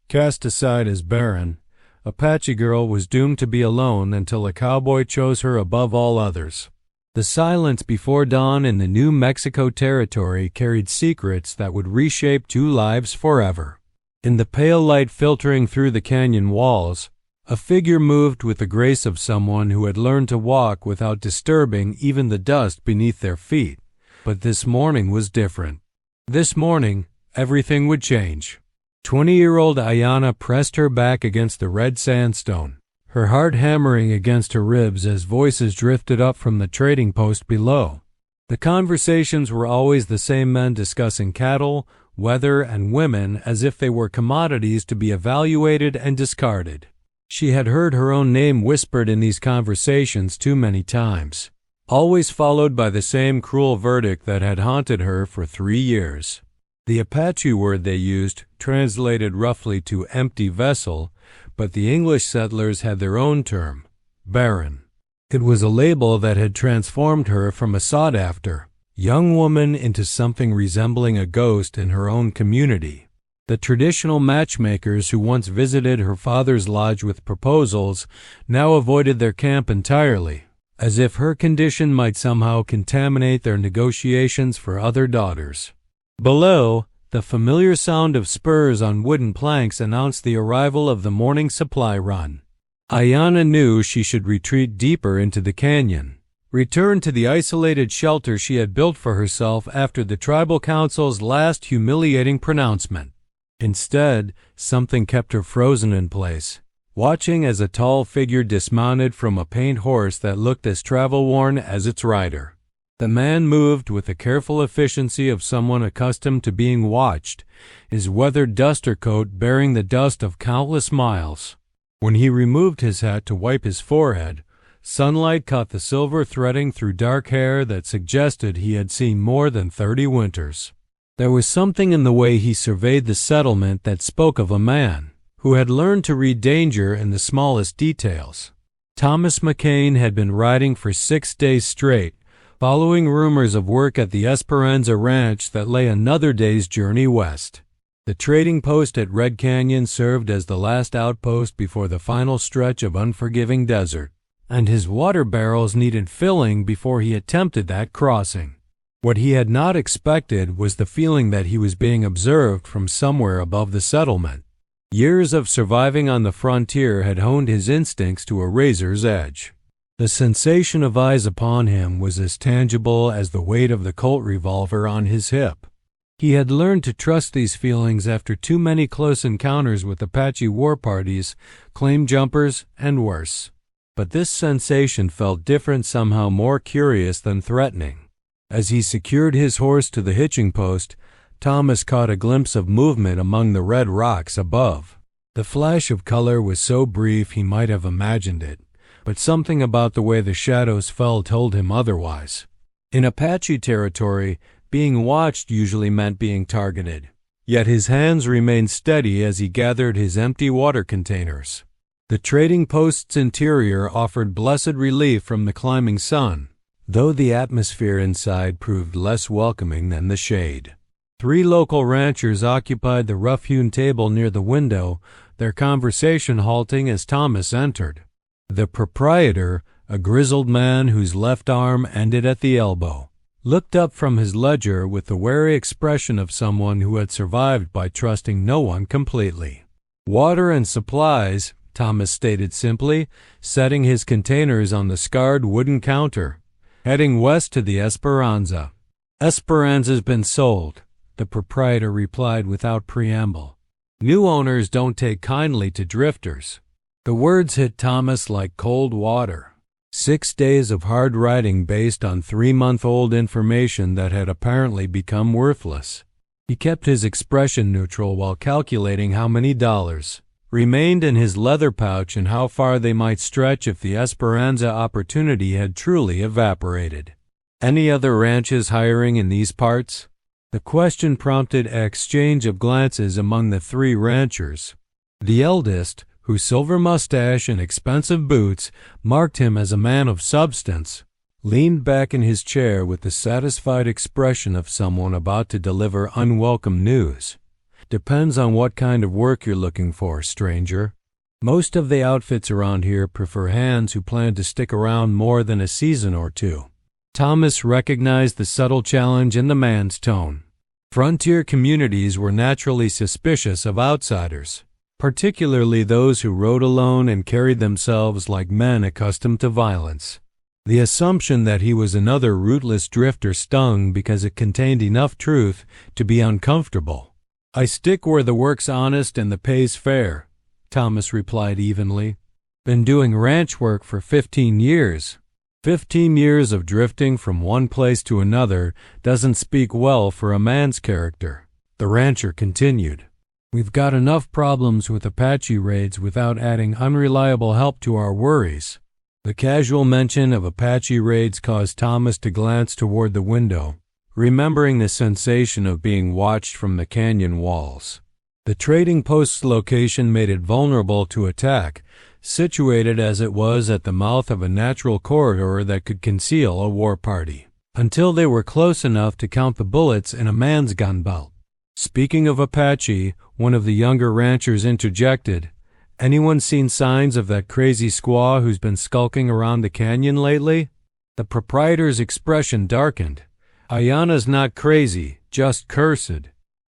Cast aside as Barren, Apache Girl was doomed to be alone until a cowboy chose her above all others. The silence before dawn in the New Mexico territory carried secrets that would reshape two lives forever. In the pale light filtering through the canyon walls, a figure moved with the grace of someone who had learned to walk without disturbing even the dust beneath their feet. But this morning was different. This morning, everything would change. 20-year-old Ayanna pressed her back against the red sandstone, her heart hammering against her ribs as voices drifted up from the trading post below. The conversations were always the same men discussing cattle, weather, and women as if they were commodities to be evaluated and discarded. She had heard her own name whispered in these conversations too many times, always followed by the same cruel verdict that had haunted her for 3 years. The Apache word they used translated roughly to empty vessel, but the English settlers had their own term, barren. It was a label that had transformed her from a sought-after young woman into something resembling a ghost in her own community. The traditional matchmakers who once visited her father's lodge with proposals now avoided their camp entirely, as if her condition might somehow contaminate their negotiations for other daughters. Below, the familiar sound of spurs on wooden planks announced the arrival of the morning supply run. Ayanna knew she should retreat deeper into the canyon, return to the isolated shelter she had built for herself after the tribal council's last humiliating pronouncement. Instead, something kept her frozen in place, watching as a tall figure dismounted from a paint horse that looked as travel-worn as its rider. The man moved with the careful efficiency of someone accustomed to being watched, his weathered duster coat bearing the dust of countless miles. When he removed his hat to wipe his forehead, sunlight caught the silver threading through dark hair that suggested he had seen more than 30 winters. There was something in the way he surveyed the settlement that spoke of a man who had learned to read danger in the smallest details. Thomas McCain had been riding for 6 days straight, following rumors of work at the Esperanza Ranch that lay another day's journey west. The trading post at Red Canyon served as the last outpost before the final stretch of unforgiving desert, and his water barrels needed filling before he attempted that crossing. What he had not expected was the feeling that he was being observed from somewhere above the settlement. Years of surviving on the frontier had honed his instincts to a razor's edge. The sensation of eyes upon him was as tangible as the weight of the Colt revolver on his hip. He had learned to trust these feelings after too many close encounters with Apache war parties, claim jumpers, and worse. But this sensation felt different, somehow more curious than threatening. As he secured his horse to the hitching post, Thomas caught a glimpse of movement among the red rocks above. The flash of color was so brief he might have imagined it, but something about the way the shadows fell told him otherwise. In Apache territory, being watched usually meant being targeted, yet his hands remained steady as he gathered his empty water containers. The trading post's interior offered blessed relief from the climbing sun, though the atmosphere inside proved less welcoming than the shade. 3 local ranchers occupied the rough-hewn table near the window, their conversation halting as Thomas entered. The proprietor, a grizzled man whose left arm ended at the elbow, looked up from his ledger with the wary expression of someone who had survived by trusting no one completely. "Water and supplies," Thomas stated simply, setting his containers on the scarred wooden counter. "Heading west to the Esperanza." "Esperanza's been sold," the proprietor replied without preamble. "New owners don't take kindly to drifters." The words hit Thomas like cold water. 6 days of hard riding based on 3-month-old information that had apparently become worthless. He kept his expression neutral while calculating how many dollars remained in his leather pouch and how far they might stretch if the Esperanza opportunity had truly evaporated. "Any other ranches hiring in these parts?" The question prompted an exchange of glances among the 3 ranchers. The eldest, whose silver mustache and expensive boots marked him as a man of substance, leaned back in his chair with the satisfied expression of someone about to deliver unwelcome news. Depends on what kind of work you're looking for, stranger. Most of the outfits around here prefer hands who plan to stick around more than a season or two. Thomas recognized the subtle challenge in the man's tone. Frontier communities were naturally suspicious of outsiders, particularly those who rode alone and carried themselves like men accustomed to violence. The assumption that he was another rootless drifter stung because it contained enough truth to be uncomfortable. "I stick where the work's honest and the pay's fair," Thomas replied evenly. "Been doing ranch work for 15 years. 15 years of drifting from one place to another doesn't speak well for a man's character." The rancher continued. "We've got enough problems with Apache raids without adding unreliable help to our worries." The casual mention of Apache raids caused Thomas to glance toward the window, remembering the sensation of being watched from the canyon walls. The trading post's location made it vulnerable to attack, situated as it was at the mouth of a natural corridor that could conceal a war party, until they were close enough to count the bullets in a man's gun belt. Speaking of Apache, one of the younger ranchers interjected, "Anyone seen signs of that crazy squaw who's been skulking around the canyon lately?" The proprietor's expression darkened. "Ayana's not crazy, just cursed.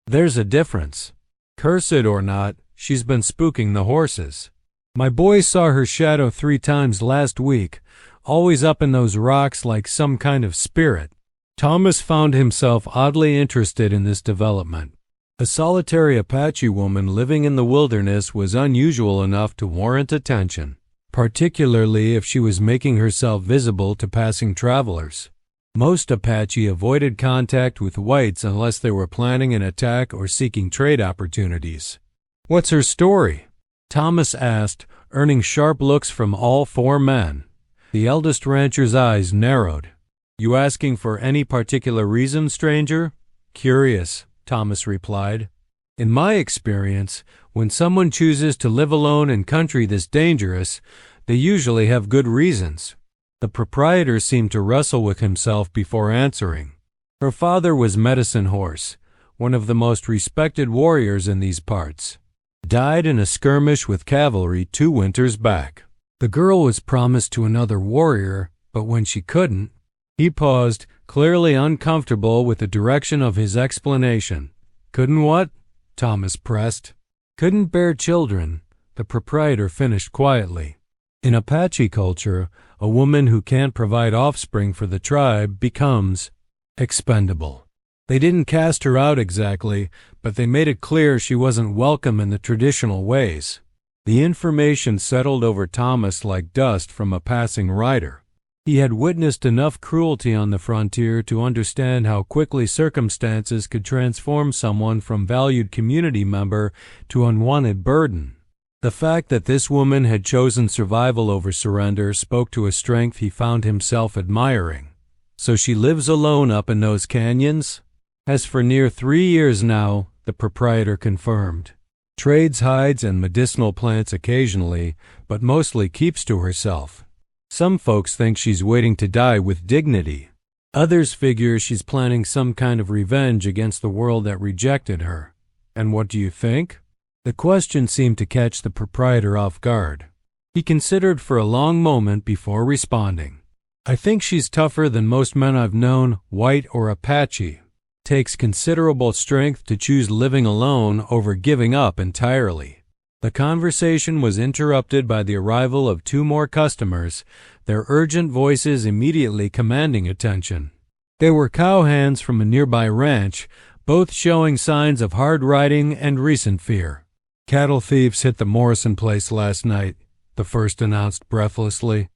There's a difference. Cursed or not, she's been spooking the horses. My boy saw her shadow 3 times last week, always up in those rocks like some kind of spirit." Thomas found himself oddly interested in this development. A solitary Apache woman living in the wilderness was unusual enough to warrant attention, particularly if she was making herself visible to passing travelers. Most Apache avoided contact with whites unless they were planning an attack or seeking trade opportunities. "What's her story?" Thomas asked, earning sharp looks from all 4 men. The eldest rancher's eyes narrowed. "You asking for any particular reason, stranger?" "Curious," Thomas replied. "In my experience, when someone chooses to live alone in country this dangerous, they usually have good reasons." The proprietor seemed to wrestle with himself before answering. "Her father was Medicine Horse, one of the most respected warriors in these parts. Died in a skirmish with cavalry 2 winters back. The girl was promised to another warrior, but when she couldn't—" He paused, clearly uncomfortable with the direction of his explanation. "Couldn't what?" Thomas pressed. "Couldn't bear children," the proprietor finished quietly. In Apache culture, a woman who can't provide offspring for the tribe becomes expendable. They didn't cast her out exactly, but they made it clear she wasn't welcome in the traditional ways. The information settled over Thomas like dust from a passing rider. He had witnessed enough cruelty on the frontier to understand how quickly circumstances could transform someone from valued community member to unwanted burden. The fact that this woman had chosen survival over surrender spoke to a strength he found himself admiring. "So she lives alone up in those canyons?" "Has for near 3 years now," the proprietor confirmed. "Trades hides and medicinal plants occasionally, but mostly keeps to herself. Some folks think she's waiting to die with dignity. Others figure she's planning some kind of revenge against the world that rejected her." "And what do you think?" The question seemed to catch the proprietor off guard. He considered for a long moment before responding. "I think she's tougher than most men I've known, white or Apache. Takes considerable strength to choose living alone over giving up entirely." The conversation was interrupted by the arrival of 2 more customers, their urgent voices immediately commanding attention. They were cowhands from a nearby ranch, both showing signs of hard riding and recent fear. "Cattle thieves hit the Morrison place last night," the first announced breathlessly.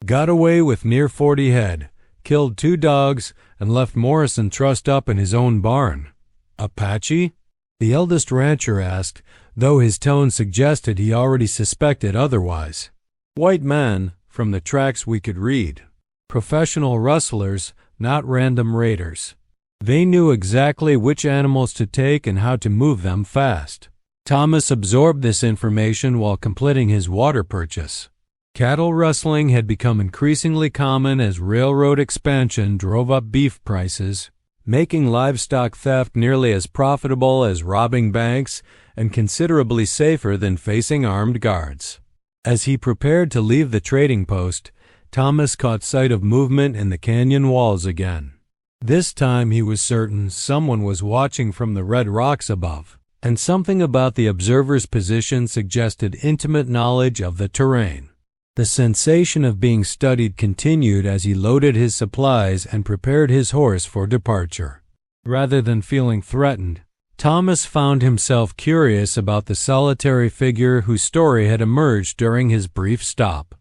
"Got away with near 40 head, killed 2 dogs, and left Morrison trussed up in his own barn." "Apache?" the eldest rancher asked, though his tone suggested he already suspected otherwise. "White men, from the tracks we could read. Professional rustlers, not random raiders. They knew exactly which animals to take and how to move them fast." Thomas absorbed this information while completing his water purchase. Cattle rustling had become increasingly common as railroad expansion drove up beef prices, making livestock theft nearly as profitable as robbing banks and considerably safer than facing armed guards. As he prepared to leave the trading post, Thomas caught sight of movement in the canyon walls again. This time he was certain someone was watching from the red rocks above, and something about the observer's position suggested intimate knowledge of the terrain. The sensation of being studied continued as he loaded his supplies and prepared his horse for departure. Rather than feeling threatened, Thomas found himself curious about the solitary figure whose story had emerged during his brief stop.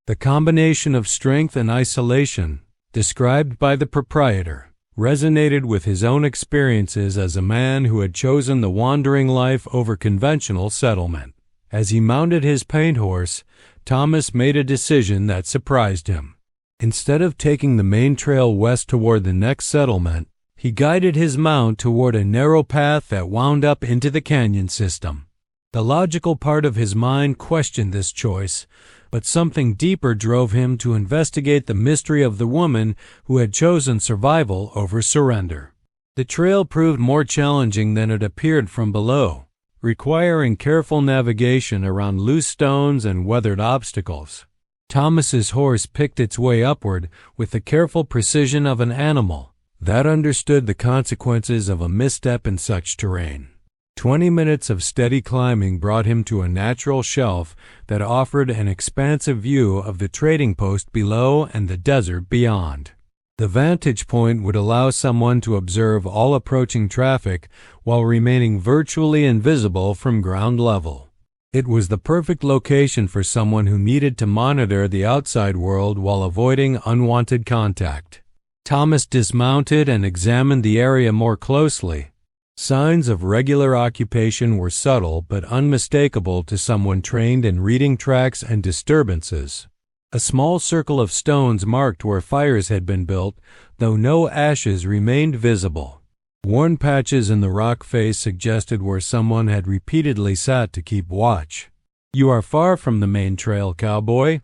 The combination of strength and isolation, described by the proprietor, resonated with his own experiences as a man who had chosen the wandering life over conventional settlement. As he mounted his paint horse, Thomas made a decision that surprised him. Instead of taking the main trail west toward the next settlement, he guided his mount toward a narrow path that wound up into the canyon system. The logical part of his mind questioned this choice, but something deeper drove him to investigate the mystery of the woman who had chosen survival over surrender. The trail proved more challenging than it appeared from below, requiring careful navigation around loose stones and weathered obstacles. Thomas's horse picked its way upward with the careful precision of an animal that understood the consequences of a misstep in such terrain. 20 minutes of steady climbing brought him to a natural shelf that offered an expansive view of the trading post below and the desert beyond. The vantage point would allow someone to observe all approaching traffic while remaining virtually invisible from ground level. It was the perfect location for someone who needed to monitor the outside world while avoiding unwanted contact. Thomas dismounted and examined the area more closely. Signs of regular occupation were subtle but unmistakable to someone trained in reading tracks and disturbances. A small circle of stones marked where fires had been built, though no ashes remained visible. Worn patches in the rock face suggested where someone had repeatedly sat to keep watch. "You are far from the main trail, Cowboy."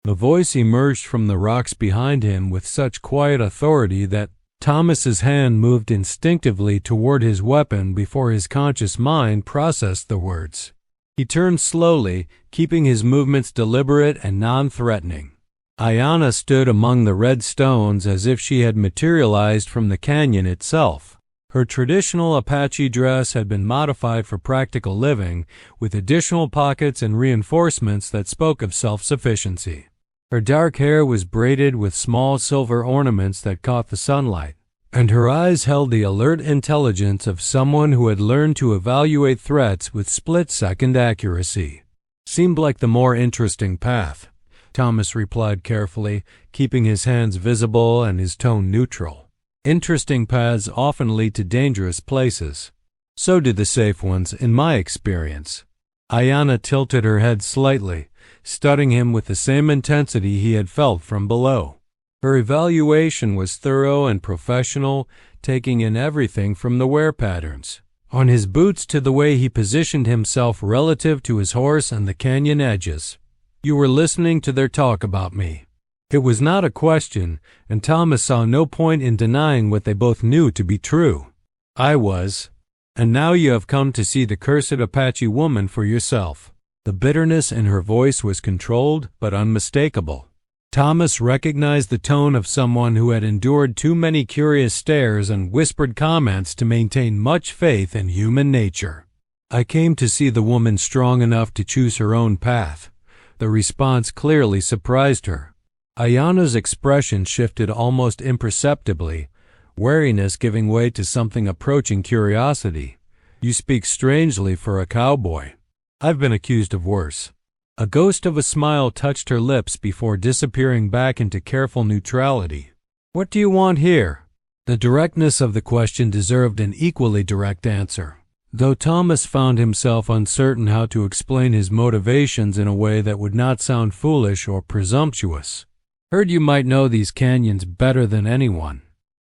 The voice emerged from the rocks behind him with such quiet authority that Thomas's hand moved instinctively toward his weapon before his conscious mind processed the words. He turned slowly, keeping his movements deliberate and non-threatening. Ayanna stood among the red stones as if she had materialized from the canyon itself. Her traditional Apache dress had been modified for practical living, with additional pockets and reinforcements that spoke of self-sufficiency. Her dark hair was braided with small silver ornaments that caught the sunlight, and her eyes held the alert intelligence of someone who had learned to evaluate threats with split-second accuracy. "Seemed like the more interesting path," Thomas replied carefully, keeping his hands visible and his tone neutral. "Interesting paths often lead to dangerous places. So do the safe ones, in my experience." Ayanna tilted her head slightly, studying him with the same intensity he had felt from below. Her evaluation was thorough and professional, taking in everything from the wear patterns on his boots to the way he positioned himself relative to his horse and the canyon edges. "You were listening to their talk about me." It was not a question, and Thomas saw no point in denying what they both knew to be true. "I was. And now you have come to see the cursed Apache woman for yourself." The bitterness in her voice was controlled but unmistakable. Thomas recognized the tone of someone who had endured too many curious stares and whispered comments to maintain much faith in human nature. "I came to see the woman strong enough to choose her own path." The response clearly surprised her. Ayanna's expression shifted almost imperceptibly, wariness giving way to something approaching curiosity. "You speak strangely for a cowboy." "I've been accused of worse." A ghost of a smile touched her lips before disappearing back into careful neutrality. "What do you want here?" The directness of the question deserved an equally direct answer, though Thomas found himself uncertain how to explain his motivations in a way that would not sound foolish or presumptuous. "Heard you might know these canyons better than anyone."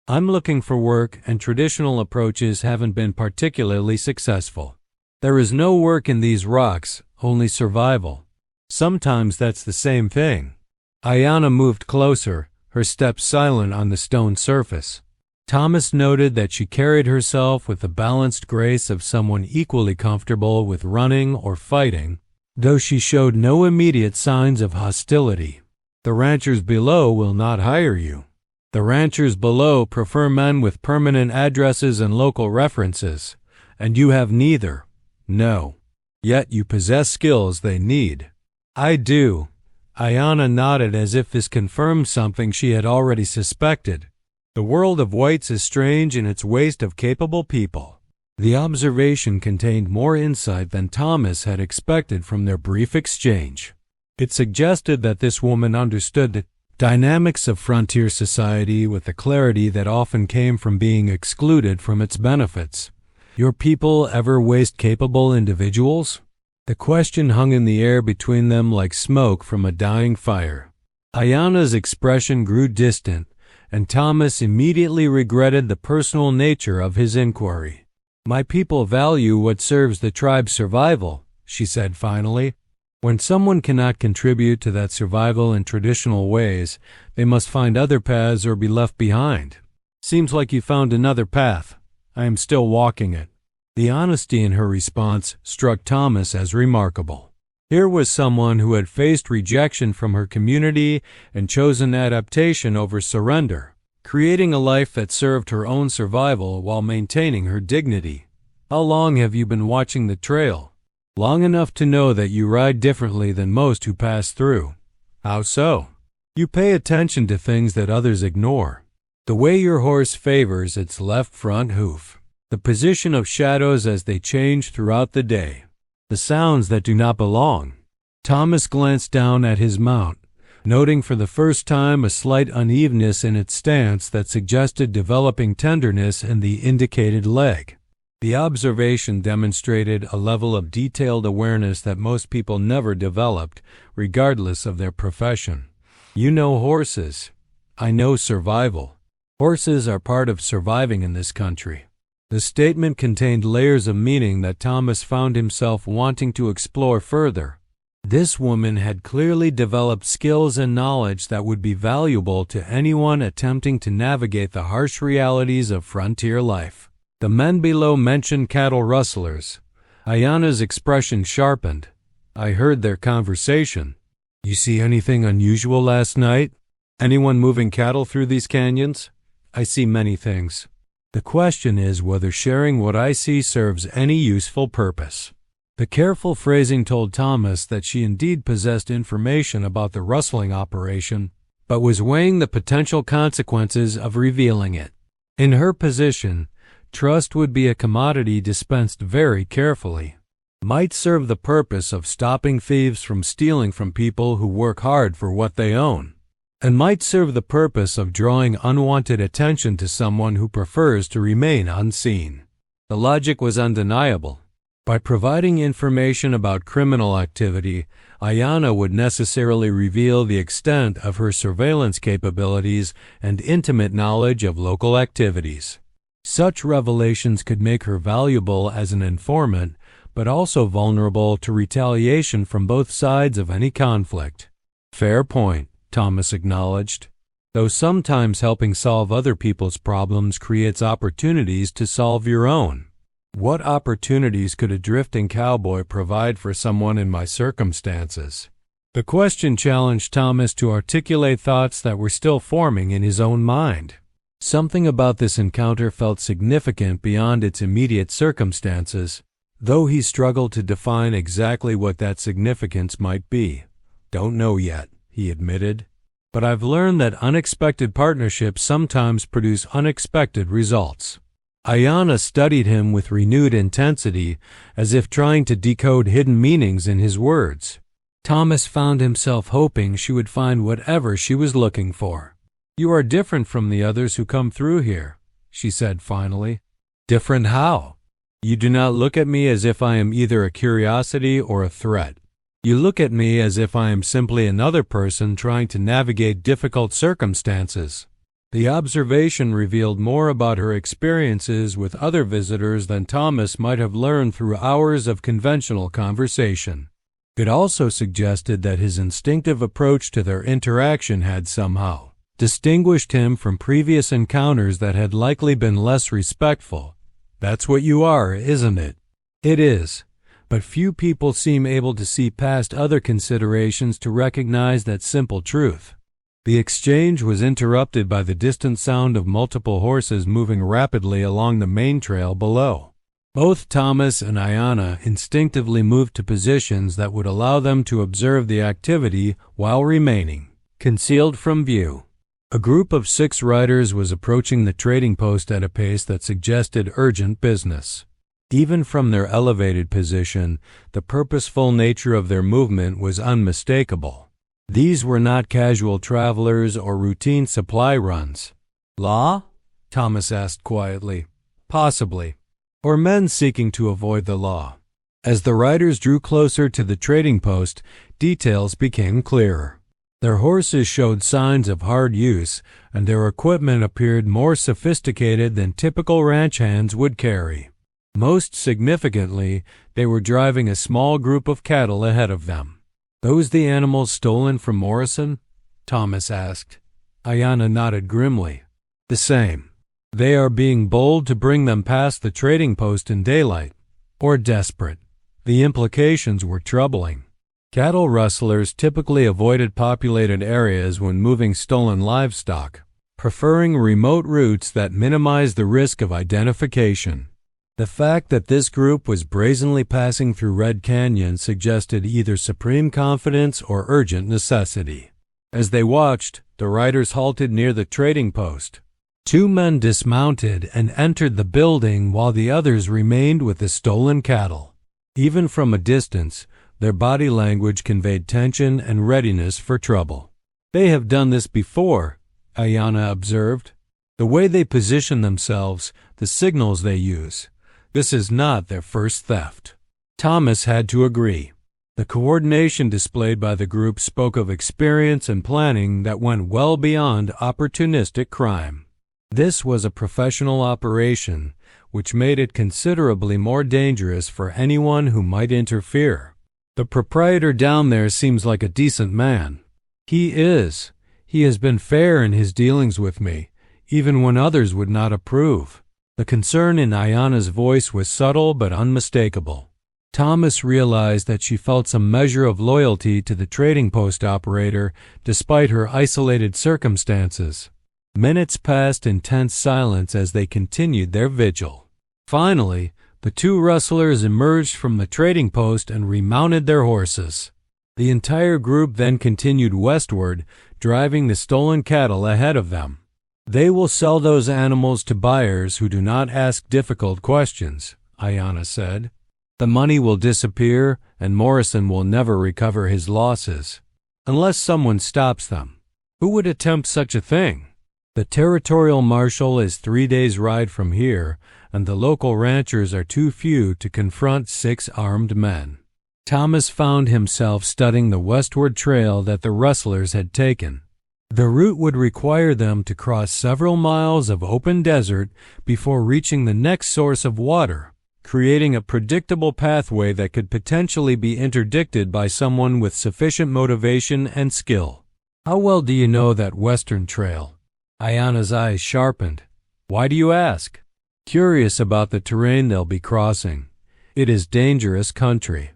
"I'm looking for work, and traditional approaches haven't been particularly successful. There is no work in these rocks, only survival." "Sometimes that's the same thing." Ayanna moved closer, her steps silent on the stone surface. Thomas noted that she carried herself with the balanced grace of someone equally comfortable with running or fighting, though she showed no immediate signs of hostility. The ranchers below will not hire you. The ranchers below prefer men with permanent addresses and local references, and you have neither. No. Yet you possess skills they need. I do. Ayanna nodded as if this confirmed something she had already suspected. The world of whites is strange in its waste of capable people. The observation contained more insight than Thomas had expected from their brief exchange. It suggested that this woman understood the dynamics of frontier society with the clarity that often came from being excluded from its benefits. Your people ever waste capable individuals? The question hung in the air between them like smoke from a dying fire. Ayanna's expression grew distant, and Thomas immediately regretted the personal nature of his inquiry. My people value what serves the tribe's survival, she said finally. When someone cannot contribute to that survival in traditional ways, they must find other paths or be left behind. Seems like you found another path. I am still walking it. The honesty in her response struck Thomas as remarkable. Here was someone who had faced rejection from her community and chosen adaptation over surrender, creating a life that served her own survival while maintaining her dignity. How long have you been watching the trail? Long enough to know that you ride differently than most who pass through. How so? You pay attention to things that others ignore. The way your horse favors its left front hoof. The position of shadows as they change throughout the day. The sounds that do not belong. Thomas glanced down at his mount, noting for the first time a slight unevenness in its stance that suggested developing tenderness in the indicated leg. The observation demonstrated a level of detailed awareness that most people never developed, regardless of their profession. You know horses. I know survival. Horses are part of surviving in this country. The statement contained layers of meaning that Thomas found himself wanting to explore further. This woman had clearly developed skills and knowledge that would be valuable to anyone attempting to navigate the harsh realities of frontier life. The men below mentioned cattle rustlers. Ayanna's expression sharpened. I heard their conversation. You see anything unusual last night? Anyone moving cattle through these canyons? I see many things. The question is whether sharing what I see serves any useful purpose. The careful phrasing told Thomas that she indeed possessed information about the rustling operation, but was weighing the potential consequences of revealing it. In her position, trust would be a commodity dispensed very carefully. Might serve the purpose of stopping thieves from stealing from people who work hard for what they own, and might serve the purpose of drawing unwanted attention to someone who prefers to remain unseen. The logic was undeniable. By providing information about criminal activity, Ayanna would necessarily reveal the extent of her surveillance capabilities and intimate knowledge of local activities. Such revelations could make her valuable as an informant, but also vulnerable to retaliation from both sides of any conflict. Fair point, Thomas acknowledged, though sometimes helping solve other people's problems creates opportunities to solve your own. What opportunities could a drifting cowboy provide for someone in my circumstances? The question challenged Thomas to articulate thoughts that were still forming in his own mind. Something about this encounter felt significant beyond its immediate circumstances, though he struggled to define exactly what that significance might be. Don't know yet, he admitted, but I've learned that unexpected partnerships sometimes produce unexpected results. Ayanna studied him with renewed intensity, as if trying to decode hidden meanings in his words. Thomas found himself hoping she would find whatever she was looking for. You are different from the others who come through here, she said finally. Different how? You do not look at me as if I am either a curiosity or a threat. You look at me as if I am simply another person trying to navigate difficult circumstances. The observation revealed more about her experiences with other visitors than Thomas might have learned through hours of conventional conversation. It also suggested that his instinctive approach to their interaction had somehow distinguished him from previous encounters that had likely been less respectful. That's what you are, isn't it? It is, but few people seem able to see past other considerations to recognize that simple truth. The exchange was interrupted by the distant sound of multiple horses moving rapidly along the main trail below. Both Thomas and Ayanna instinctively moved to positions that would allow them to observe the activity while remaining concealed from view. A group of 6 riders was approaching the trading post at a pace that suggested urgent business. Even from their elevated position, the purposeful nature of their movement was unmistakable. These were not casual travelers or routine supply runs. Law? Thomas asked quietly. Possibly. Or men seeking to avoid the law. As the riders drew closer to the trading post, details became clearer. Their horses showed signs of hard use, and their equipment appeared more sophisticated than typical ranch hands would carry. Most significantly, they were driving a small group of cattle ahead of them. "Those the animals stolen from Morrison?" Thomas asked. Ayanna nodded grimly. "The same. They are being bold to bring them past the trading post in daylight, or desperate." The implications were troubling. Cattle rustlers typically avoided populated areas when moving stolen livestock, preferring remote routes that minimized the risk of identification. The fact that this group was brazenly passing through Red Canyon suggested either supreme confidence or urgent necessity. As they watched, the riders halted near the trading post. 2 men dismounted and entered the building while the others remained with the stolen cattle. Even from a distance, their body language conveyed tension and readiness for trouble. "They have done this before," Ayanna observed. "The way they position themselves, the signals they use. This is not their first theft." Thomas had to agree. The coordination displayed by the group spoke of experience and planning that went well beyond opportunistic crime. This was a professional operation, which made it considerably more dangerous for anyone who might interfere. "The proprietor down there seems like a decent man." "He is. He has been fair in his dealings with me, even when others would not approve." The concern in Ayanna's voice was subtle but unmistakable. Thomas realized that she felt some measure of loyalty to the trading post operator despite her isolated circumstances. Minutes passed in tense silence as they continued their vigil. Finally, the 2 rustlers emerged from the trading post and remounted their horses. The entire group then continued westward, driving the stolen cattle ahead of them. "They will sell those animals to buyers who do not ask difficult questions," Ayanna said. "The money will disappear, and Morrison will never recover his losses. Unless someone stops them. Who would attempt such a thing? The territorial marshal is 3 days' ride from here, and the local ranchers are too few to confront 6 armed men." Thomas found himself studying the westward trail that the rustlers had taken. The route would require them to cross several miles of open desert before reaching the next source of water, creating a predictable pathway that could potentially be interdicted by someone with sufficient motivation and skill. "How well do you know that western trail?" Ayanna's eyes sharpened. "Why do you ask?" "Curious about the terrain they'll be crossing. It is dangerous country.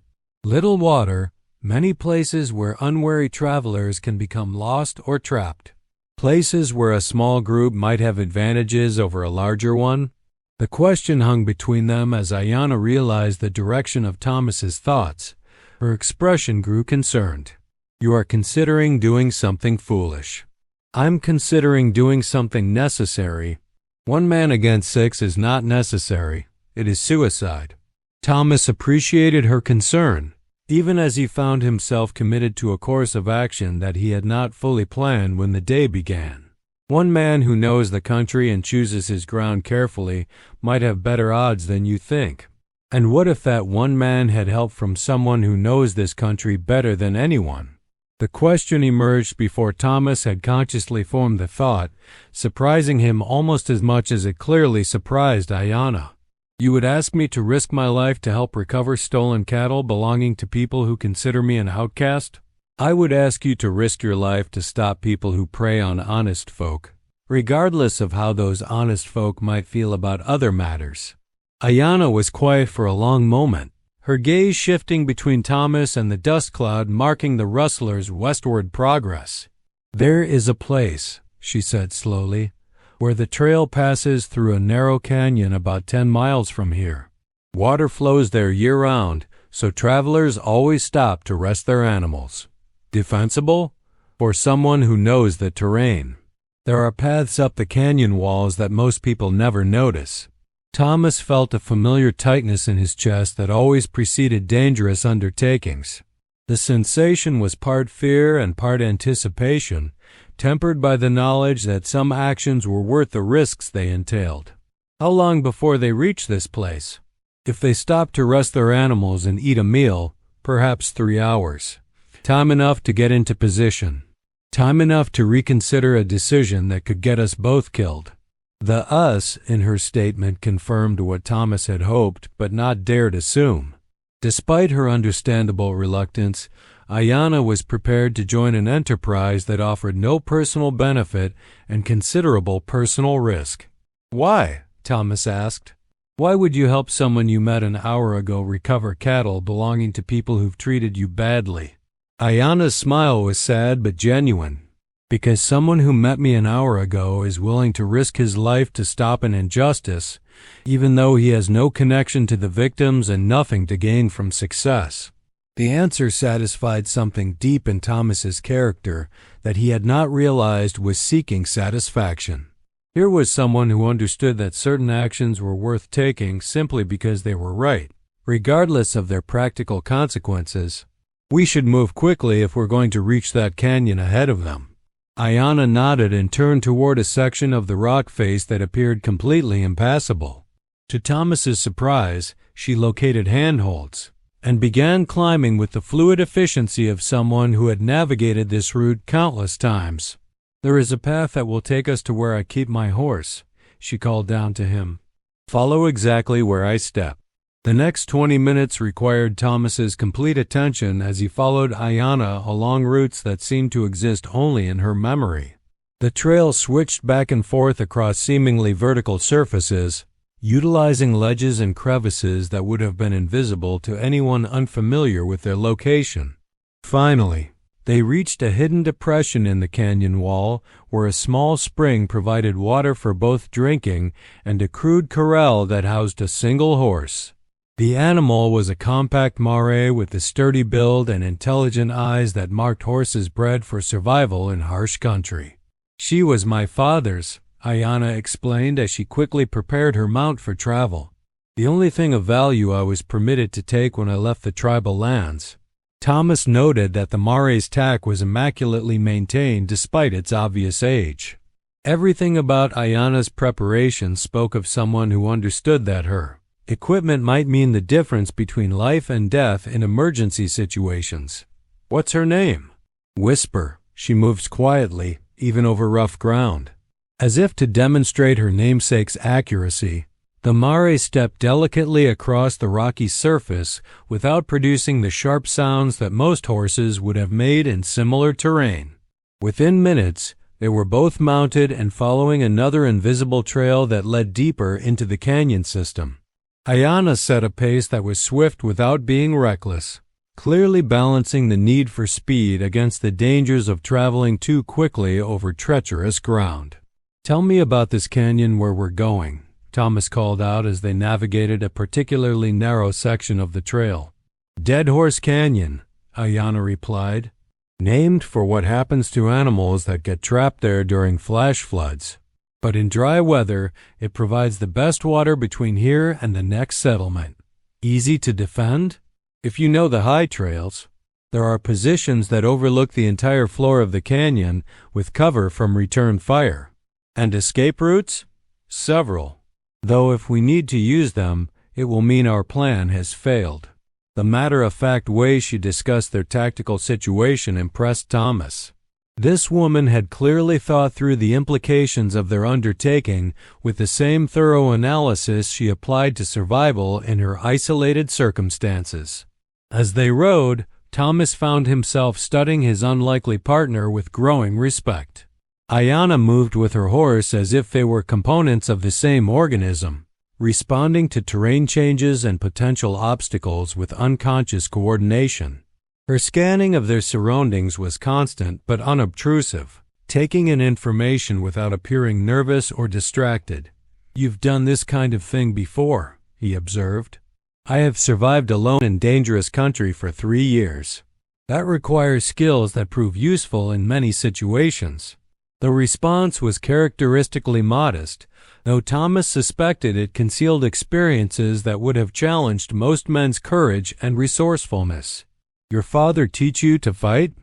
Little water, many places where unwary travelers can become lost or trapped. Places where a small group might have advantages over a larger one." The question hung between them as Ayanna realized the direction of Thomas's thoughts. Her expression grew concerned. "You are considering doing something foolish." "I'm considering doing something necessary." 1 man against 6 is not necessary. It is suicide. Thomas appreciated her concern, even as he found himself committed to a course of action that he had not fully planned when the day began. 1 man who knows the country and chooses his ground carefully might have better odds than you think. And what if that 1 man had help from someone who knows this country better than anyone? The question emerged before Thomas had consciously formed the thought, surprising him almost as much as it clearly surprised Ayanna. "You would ask me to risk my life to help recover stolen cattle belonging to people who consider me an outcast?" I would ask you to risk your life to stop people who prey on honest folk, regardless of how those honest folk might feel about other matters." Ayanna was quiet for a long moment, her gaze shifting between Thomas and the dust cloud marking the rustlers' westward progress. "There is a place," she said slowly, "where the trail passes through a narrow canyon about 10 miles from here. Water flows there year-round, so travelers always stop to rest their animals. Defensible? For someone who knows the terrain. There are paths up the canyon walls that most people never notice." Thomas felt a familiar tightness in his chest that always preceded dangerous undertakings. The sensation was part fear and part anticipation, tempered by the knowledge that some actions were worth the risks they entailed. How long before they reached this place? If they stopped to rest their animals and eat a meal, perhaps 3 hours. Time enough to get into position. Time enough to reconsider a decision that could get us both killed. The "us" in her statement confirmed what Thomas had hoped but not dared assume. Despite her understandable reluctance, Ayanna was prepared to join an enterprise that offered no personal benefit and considerable personal risk. "Why?" Thomas asked. "Why would you help someone you met an hour ago recover cattle belonging to people who've treated you badly?" Ayanna's smile was sad but genuine. "Because someone who met me an hour ago is willing to risk his life to stop an injustice, even though he has no connection to the victims and nothing to gain from success." The answer satisfied something deep in Thomas's character that he had not realized was seeking satisfaction. Here was someone who understood that certain actions were worth taking simply because they were right, regardless of their practical consequences. "We should move quickly if we're going to reach that canyon ahead of them." Ayanna nodded and turned toward a section of the rock face that appeared completely impassable. To Thomas's surprise, she located handholds and began climbing with the fluid efficiency of someone who had navigated this route countless times. "There is a path that will take us to where I keep my horse," she called down to him. "Follow exactly where I step." The next 20 minutes required Thomas's complete attention as he followed Ayanna along routes that seemed to exist only in her memory. The trail switched back and forth across seemingly vertical surfaces, utilizing ledges and crevices that would have been invisible to anyone unfamiliar with their location. Finally, they reached a hidden depression in the canyon wall where a small spring provided water for both drinking and a crude corral that housed a single horse. The animal was a compact mare with the sturdy build and intelligent eyes that marked horses bred for survival in harsh country. "She was my father's," Ayanna explained as she quickly prepared her mount for travel. "The only thing of value I was permitted to take when I left the tribal lands." Thomas noted that the mare's tack was immaculately maintained despite its obvious age. Everything about Ayanna's preparation spoke of someone who understood that her equipment might mean the difference between life and death in emergency situations. "What's her name?" "Whisper." She moves quietly, even over rough ground. As if to demonstrate her namesake's accuracy, the mare stepped delicately across the rocky surface without producing the sharp sounds that most horses would have made in similar terrain. Within minutes, they were both mounted and following another invisible trail that led deeper into the canyon system. Ayanna set a pace that was swift without being reckless, clearly balancing the need for speed against the dangers of traveling too quickly over treacherous ground. "Tell me about this canyon where we're going," Thomas called out as they navigated a particularly narrow section of the trail. "Dead Horse Canyon," Ayanna replied, "named for what happens to animals that get trapped there during flash floods. But in dry weather, it provides the best water between here and the next settlement. Easy to defend? If you know the high trails, there are positions that overlook the entire floor of the canyon with cover from return fire. And escape routes? Several. Though if we need to use them, it will mean our plan has failed." The matter-of-fact way she discussed their tactical situation impressed Thomas. This woman had clearly thought through the implications of their undertaking with the same thorough analysis she applied to survival in her isolated circumstances. As they rode, Thomas found himself studying his unlikely partner with growing respect. Ayanna moved with her horse as if they were components of the same organism, responding to terrain changes and potential obstacles with unconscious coordination. Her scanning of their surroundings was constant but unobtrusive, taking in information without appearing nervous or distracted. "You've done this kind of thing before," he observed. "I have survived alone in dangerous country for 3 years. That requires skills that prove useful in many situations." The response was characteristically modest, though Thomas suspected it concealed experiences that would have challenged most men's courage and resourcefulness. "Your father teach you to fight?"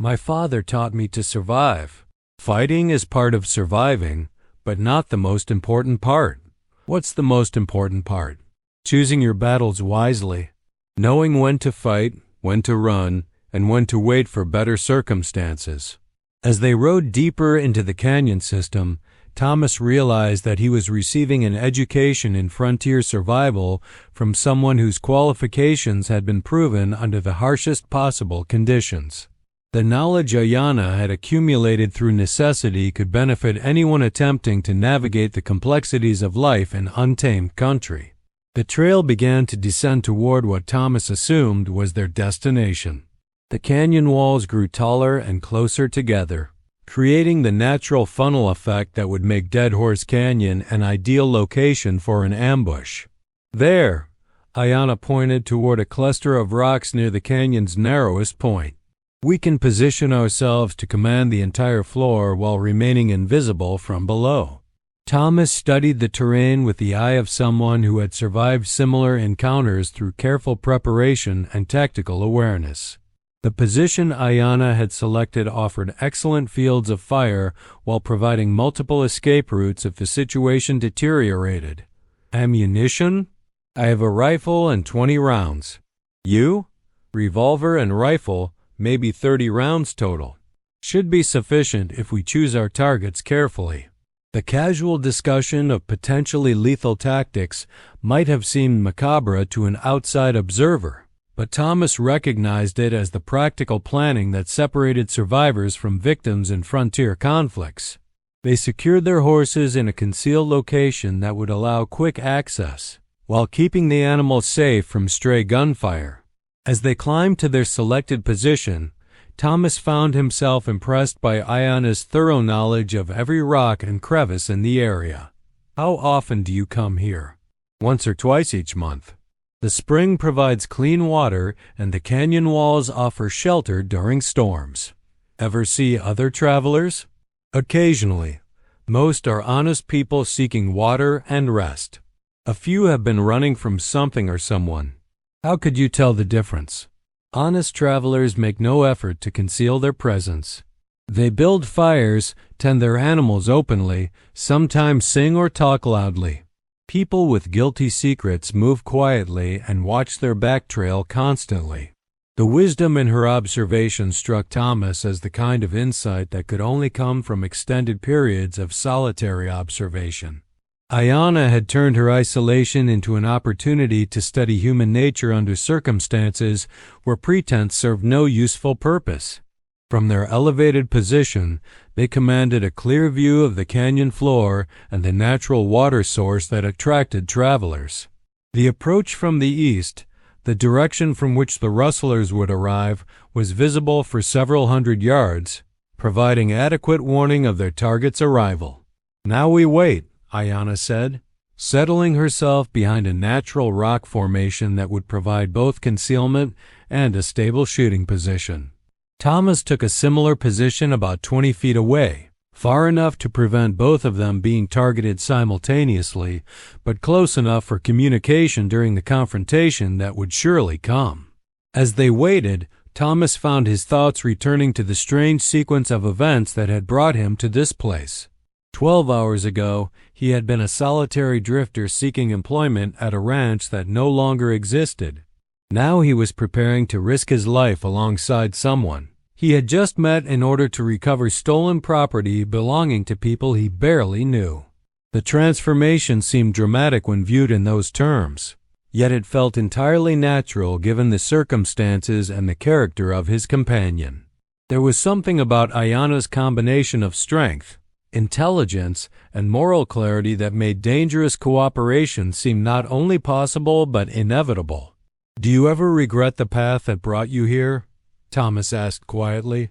"My father taught me to survive." "Fighting is part of surviving, but not the most important part." "What's the most important part?" "Choosing your battles wisely, knowing when to fight, when to run, and when to wait for better circumstances." As they rode deeper into the canyon system, Thomas realized that he was receiving an education in frontier survival from someone whose qualifications had been proven under the harshest possible conditions. The knowledge Ayanna had accumulated through necessity could benefit anyone attempting to navigate the complexities of life in untamed country. The trail began to descend toward what Thomas assumed was their destination. The canyon walls grew taller and closer together, creating the natural funnel effect that would make Dead Horse Canyon an ideal location for an ambush. "There," Ayanna pointed toward a cluster of rocks near the canyon's narrowest point. "We can position ourselves to command the entire floor while remaining invisible from below." Thomas studied the terrain with the eye of someone who had survived similar encounters through careful preparation and tactical awareness. The position Ayanna had selected offered excellent fields of fire while providing multiple escape routes if the situation deteriorated. "Ammunition? I have a rifle and 20 rounds. You? Revolver and rifle, maybe 30 rounds total. Should be sufficient if we choose our targets carefully." The casual discussion of potentially lethal tactics might have seemed macabre to an outside observer, but Thomas recognized it as the practical planning that separated survivors from victims in frontier conflicts. They secured their horses in a concealed location that would allow quick access, while keeping the animals safe from stray gunfire. As they climbed to their selected position, Thomas found himself impressed by Ayanna's thorough knowledge of every rock and crevice in the area. "How often do you come here?" "Once or twice each month. The spring provides clean water and the canyon walls offer shelter during storms." "Ever see other travelers?" "Occasionally. Most are honest people seeking water and rest. A few have been running from something or someone." "How could you tell the difference?" "Honest travelers make no effort to conceal their presence. They build fires, tend their animals openly, sometimes sing or talk loudly. People with guilty secrets move quietly and watch their back trail constantly." The wisdom in her observation struck Thomas as the kind of insight that could only come from extended periods of solitary observation. Ayanna had turned her isolation into an opportunity to study human nature under circumstances where pretense served no useful purpose. From their elevated position, they commanded a clear view of the canyon floor and the natural water source that attracted travelers. The approach from the east, the direction from which the rustlers would arrive, was visible for several hundred yards, providing adequate warning of their target's arrival. "Now we wait," Ayanna said, settling herself behind a natural rock formation that would provide both concealment and a stable shooting position. Thomas took a similar position about 20 feet away, far enough to prevent both of them being targeted simultaneously, but close enough for communication during the confrontation that would surely come. As they waited, Thomas found his thoughts returning to the strange sequence of events that had brought him to this place. 12 hours ago, he had been a solitary drifter seeking employment at a ranch that no longer existed. Now he was preparing to risk his life alongside someone he had just met in order to recover stolen property belonging to people he barely knew. The transformation seemed dramatic when viewed in those terms. yet it felt entirely natural given the circumstances and the character of his companion. There was something about Ayana's combination of strength, intelligence, and moral clarity that made dangerous cooperation seem not only possible but inevitable. "Do you ever regret the path that brought you here?" Thomas asked quietly.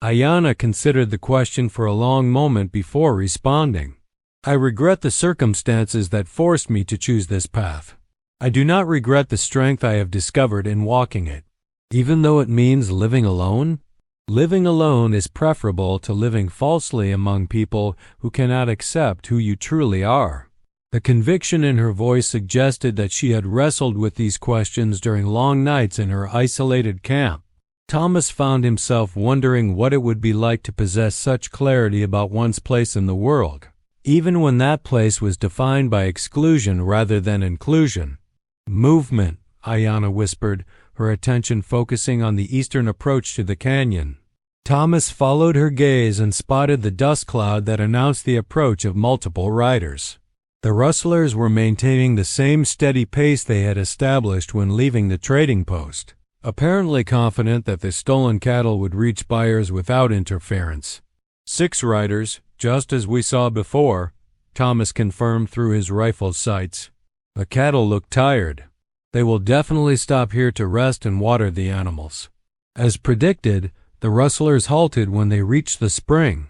Ayana considered the question for a long moment before responding. "I regret the circumstances that forced me to choose this path. I do not regret the strength I have discovered in walking it. Even though it means living alone? Living alone is preferable to living falsely among people who cannot accept who you truly are." The conviction in her voice suggested that she had wrestled with these questions during long nights in her isolated camp. Thomas found himself wondering what it would be like to possess such clarity about one's place in the world, even when that place was defined by exclusion rather than inclusion. "Movement," Ayana whispered, her attention focusing on the eastern approach to the canyon. Thomas followed her gaze and spotted the dust cloud that announced the approach of multiple riders. The rustlers were maintaining the same steady pace they had established when leaving the trading post, apparently confident that the stolen cattle would reach buyers without interference. 6 riders, just as we saw before," Thomas confirmed through his rifle sights. "The cattle look tired. They will definitely stop here to rest and water the animals." As predicted, the rustlers halted when they reached the spring.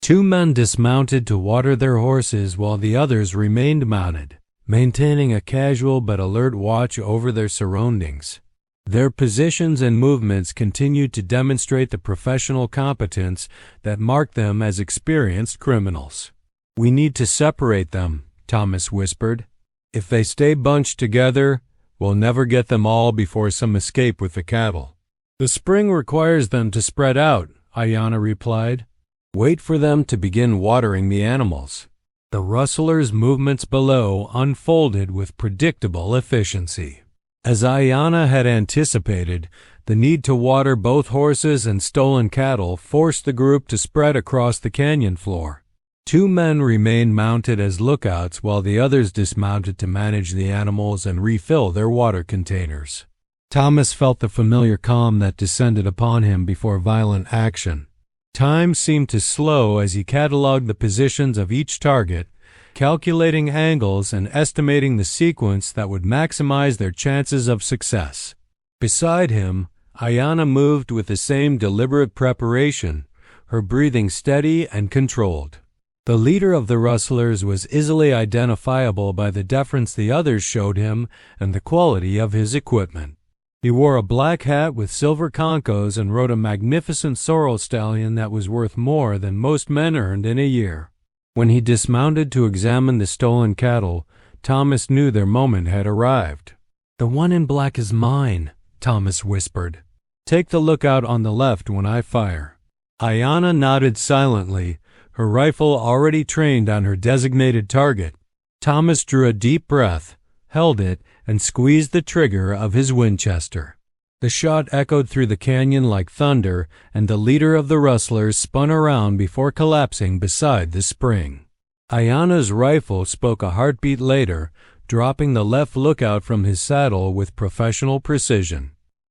2 men dismounted to water their horses while the others remained mounted, maintaining a casual but alert watch over their surroundings. Their positions and movements continued to demonstrate the professional competence that marked them as experienced criminals. "We need to separate them," Thomas whispered. "If they stay bunched together, we'll never get them all before some escape with the cattle." "The spring requires them to spread out," Ayana replied. "Wait for them to begin watering the animals." The rustlers' movements below unfolded with predictable efficiency. As Ayana had anticipated, the need to water both horses and stolen cattle forced the group to spread across the canyon floor. 2 men remained mounted as lookouts while the others dismounted to manage the animals and refill their water containers. Thomas felt the familiar calm that descended upon him before violent action. Time seemed to slow as he cataloged the positions of each target, calculating angles and estimating the sequence that would maximize their chances of success. Beside him, Ayana moved with the same deliberate preparation, her breathing steady and controlled. The leader of the rustlers was easily identifiable by the deference the others showed him and the quality of his equipment. He wore a black hat with silver concos and rode a magnificent sorrel stallion that was worth more than most men earned in a year. When he dismounted to examine the stolen cattle, Thomas knew their moment had arrived. "The one in black is mine," Thomas whispered. "Take the lookout on the left when I fire." Ayana nodded silently, her rifle already trained on her designated target. Thomas drew a deep breath, held it, and squeezed the trigger of his Winchester. The shot echoed through the canyon like thunder, and the leader of the rustlers spun around before collapsing beside the spring. Ayana's rifle spoke a heartbeat later, dropping the left lookout from his saddle with professional precision.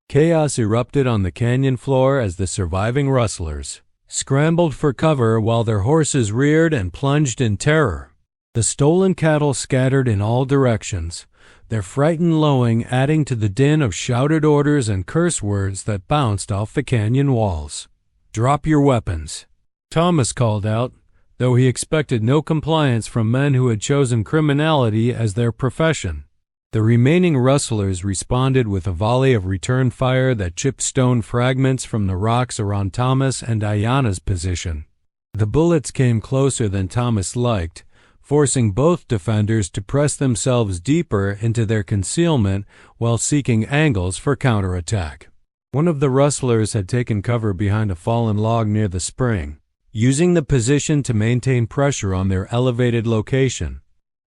Chaos erupted on the canyon floor as the surviving rustlers scrambled for cover while their horses reared and plunged in terror. The stolen cattle scattered in all directions, their frightened lowing adding to the din of shouted orders and curse words that bounced off the canyon walls. "Drop your weapons," Thomas called out, though he expected no compliance from men who had chosen criminality as their profession. The remaining rustlers responded with a volley of return fire that chipped stone fragments from the rocks around Thomas and Ayana's position. The bullets came closer than Thomas liked, forcing both defenders to press themselves deeper into their concealment while seeking angles for counterattack. One of the rustlers had taken cover behind a fallen log near the spring, using the position to maintain pressure on their elevated location.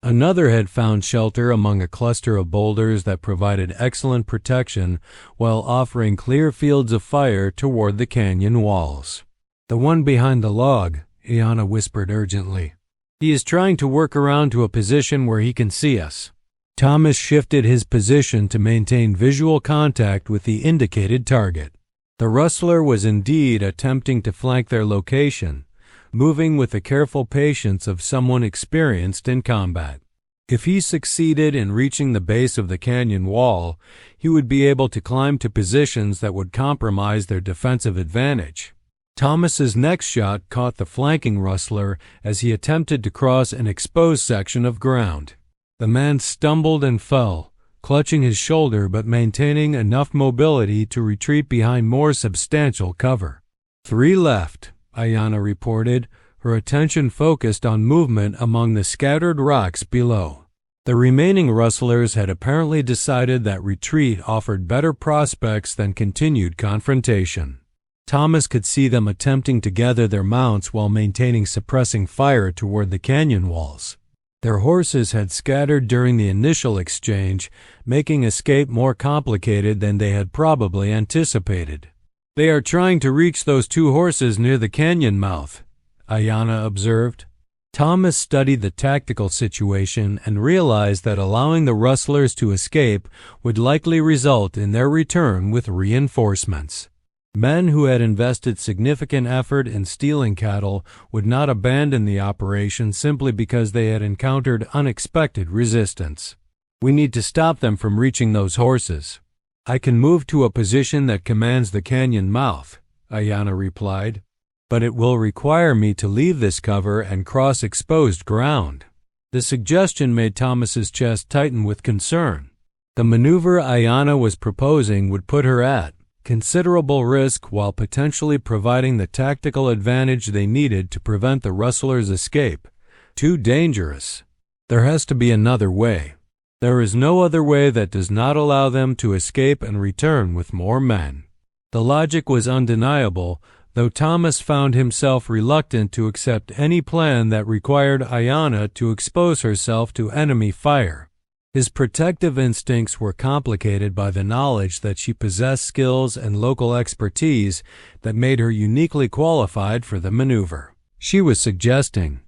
Another had found shelter among a cluster of boulders that provided excellent protection while offering clear fields of fire toward the canyon walls. "The one behind the log," Ayana whispered urgently. "He is trying to work around to a position where he can see us." Thomas shifted his position to maintain visual contact with the indicated target. The rustler was indeed attempting to flank their location, moving with the careful patience of someone experienced in combat. If he succeeded in reaching the base of the canyon wall, he would be able to climb to positions that would compromise their defensive advantage. Thomas's next shot caught the flanking rustler as he attempted to cross an exposed section of ground. The man stumbled and fell, clutching his shoulder but maintaining enough mobility to retreat behind more substantial cover. 3 left, Ayanna reported, her attention focused on movement among the scattered rocks below. The remaining rustlers had apparently decided that retreat offered better prospects than continued confrontation. Thomas could see them attempting to gather their mounts while maintaining suppressing fire toward the canyon walls. Their horses had scattered during the initial exchange, making escape more complicated than they had probably anticipated. "They are trying to reach those 2 horses near the canyon mouth," Ayanna observed. Thomas studied the tactical situation and realized that allowing the rustlers to escape would likely result in their return with reinforcements. Men who had invested significant effort in stealing cattle would not abandon the operation simply because they had encountered unexpected resistance. "We need to stop them from reaching those horses." "I can move to a position that commands the canyon mouth," Ayanna replied, "but it will require me to leave this cover and cross exposed ground." The suggestion made Thomas's chest tighten with concern. The maneuver Ayanna was proposing would put her at considerable risk while potentially providing the tactical advantage they needed to prevent the rustlers' escape. Too dangerous. There has to be another way. There is no other way that does not allow them to escape and return with more men. The logic was undeniable, though Thomas found himself reluctant to accept any plan that required Ayanna to expose herself to enemy fire. His protective instincts were complicated by the knowledge that she possessed skills and local expertise that made her uniquely qualified for the maneuver. She was suggesting,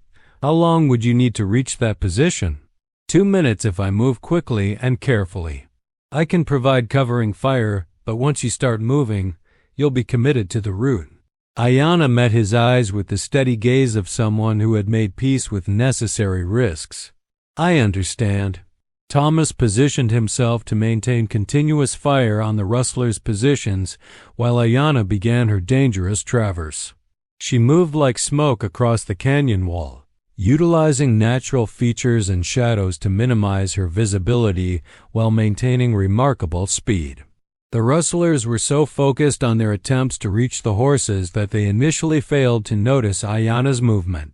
"How long would you need to reach that position?" 2 minutes if I move quickly and carefully. I can provide covering fire, but once you start moving, you'll be committed to the route." Ayanna met his eyes with the steady gaze of someone who had made peace with necessary risks. "I understand." Thomas positioned himself to maintain continuous fire on the rustlers' positions while Ayanna began her dangerous traverse. She moved like smoke across the canyon wall, utilizing natural features and shadows to minimize her visibility while maintaining remarkable speed. The rustlers were so focused on their attempts to reach the horses that they initially failed to notice Ayanna's movement.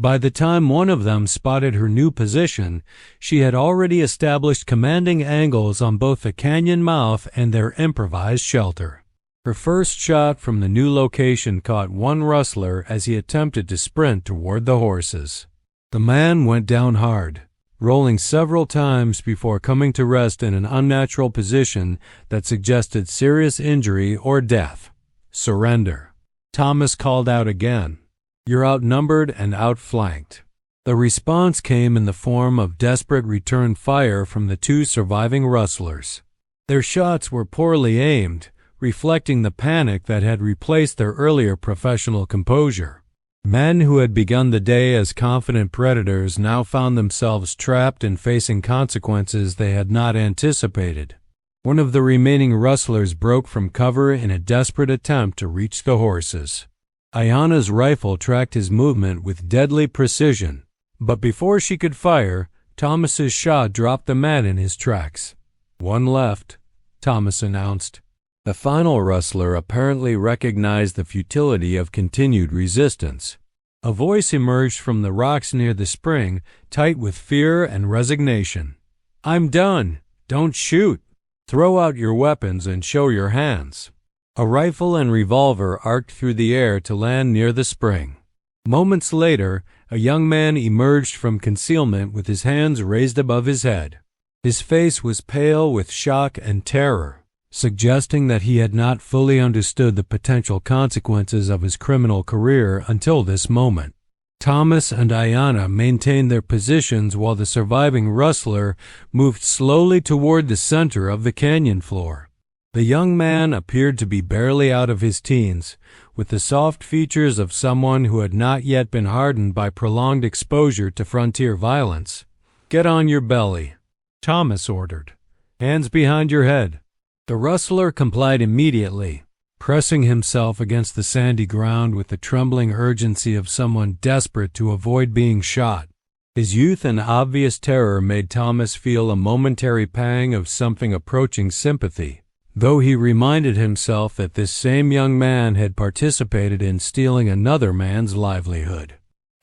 By the time one of them spotted her new position, she had already established commanding angles on both the canyon mouth and their improvised shelter. Her first shot from the new location caught one rustler as he attempted to sprint toward the horses. The man went down hard, rolling several times before coming to rest in an unnatural position that suggested serious injury or death. "Surrender." Thomas called out again. "You're outnumbered and outflanked." The response came in the form of desperate return fire from the 2 surviving rustlers. Their shots were poorly aimed, reflecting the panic that had replaced their earlier professional composure. Men who had begun the day as confident predators now found themselves trapped and facing consequences they had not anticipated. One of the remaining rustlers broke from cover in a desperate attempt to reach the horses. Ayanna's rifle tracked his movement with deadly precision, but before she could fire, Thomas's shot dropped the man in his tracks. "One left," Thomas announced. The final rustler apparently recognized the futility of continued resistance. A voice emerged from the rocks near the spring, tight with fear and resignation. "I'm done. Don't shoot. Throw out your weapons and show your hands." A rifle and revolver arced through the air to land near the spring. Moments later, a young man emerged from concealment with his hands raised above his head. His face was pale with shock and terror, suggesting that he had not fully understood the potential consequences of his criminal career until this moment. Thomas and Ayanna maintained their positions while the surviving rustler moved slowly toward the center of the canyon floor. The young man appeared to be barely out of his teens, with the soft features of someone who had not yet been hardened by prolonged exposure to frontier violence. "Get on your belly," Thomas ordered. "Hands behind your head." The rustler complied immediately, pressing himself against the sandy ground with the trembling urgency of someone desperate to avoid being shot. His youth and obvious terror made Thomas feel a momentary pang of something approaching sympathy, though he reminded himself that this same young man had participated in stealing another man's livelihood.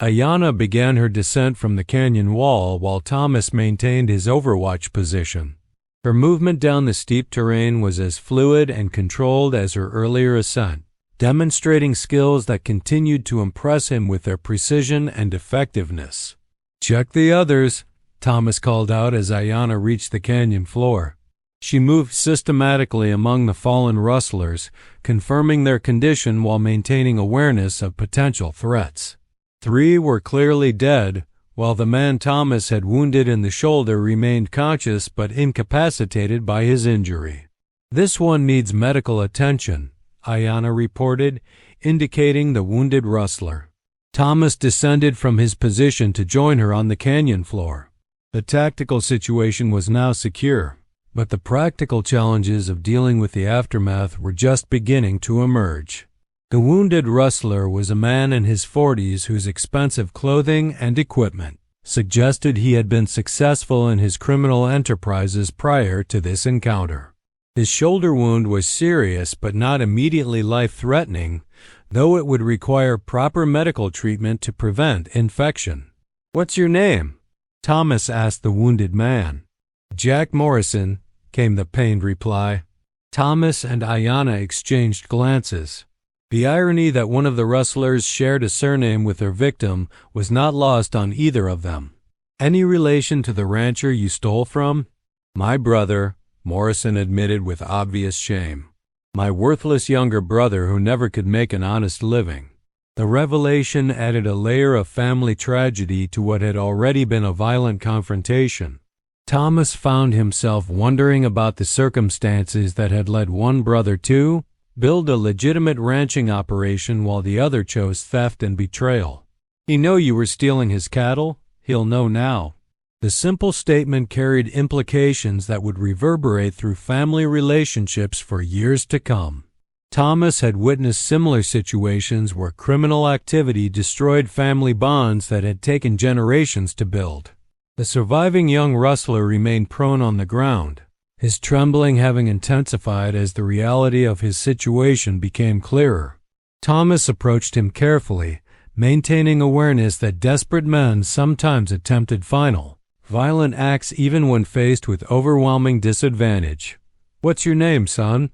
Ayanna began her descent from the canyon wall while Thomas maintained his overwatch position. Her movement down the steep terrain was as fluid and controlled as her earlier ascent, demonstrating skills that continued to impress him with their precision and effectiveness. "Check the others," Thomas called out as Ayanna reached the canyon floor. She moved systematically among the fallen rustlers, confirming their condition while maintaining awareness of potential threats. 3 were clearly dead, while the man Thomas had wounded in the shoulder remained conscious but incapacitated by his injury. "This one needs medical attention," Ayanna reported, indicating the wounded rustler. Thomas descended from his position to join her on the canyon floor. The tactical situation was now secure, but the practical challenges of dealing with the aftermath were just beginning to emerge. The wounded rustler was a man in his 40s whose expensive clothing and equipment suggested he had been successful in his criminal enterprises prior to this encounter. His shoulder wound was serious but not immediately life-threatening, though it would require proper medical treatment to prevent infection. "What's your name?" Thomas asked the wounded man. "Jack Morrison," came the pained reply. Thomas and Ayanna exchanged glances. The irony that one of the rustlers shared a surname with their victim was not lost on either of them. "Any relation to the rancher you stole from?" "My brother," Morrison admitted with obvious shame. "My worthless younger brother who never could make an honest living." The revelation added a layer of family tragedy to what had already been a violent confrontation. Thomas found himself wondering about the circumstances that had led one brother to build a legitimate ranching operation while the other chose theft and betrayal. "He know you were stealing his cattle? He'll know now." The simple statement carried implications that would reverberate through family relationships for years to come. Thomas had witnessed similar situations where criminal activity destroyed family bonds that had taken generations to build. The surviving young rustler remained prone on the ground, his trembling having intensified as the reality of his situation became clearer. Thomas approached him carefully, maintaining awareness that desperate men sometimes attempted violent acts even when faced with overwhelming disadvantage. "What's your name, son?"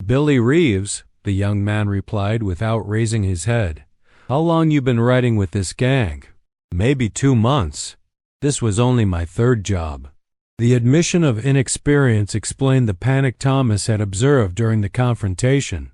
"Billy Reeves," the young man replied without raising his head. "How long you been riding with this gang?" "Maybe 2 months. This was only my 3rd job." The admission of inexperience explained the panic Thomas had observed during the confrontation.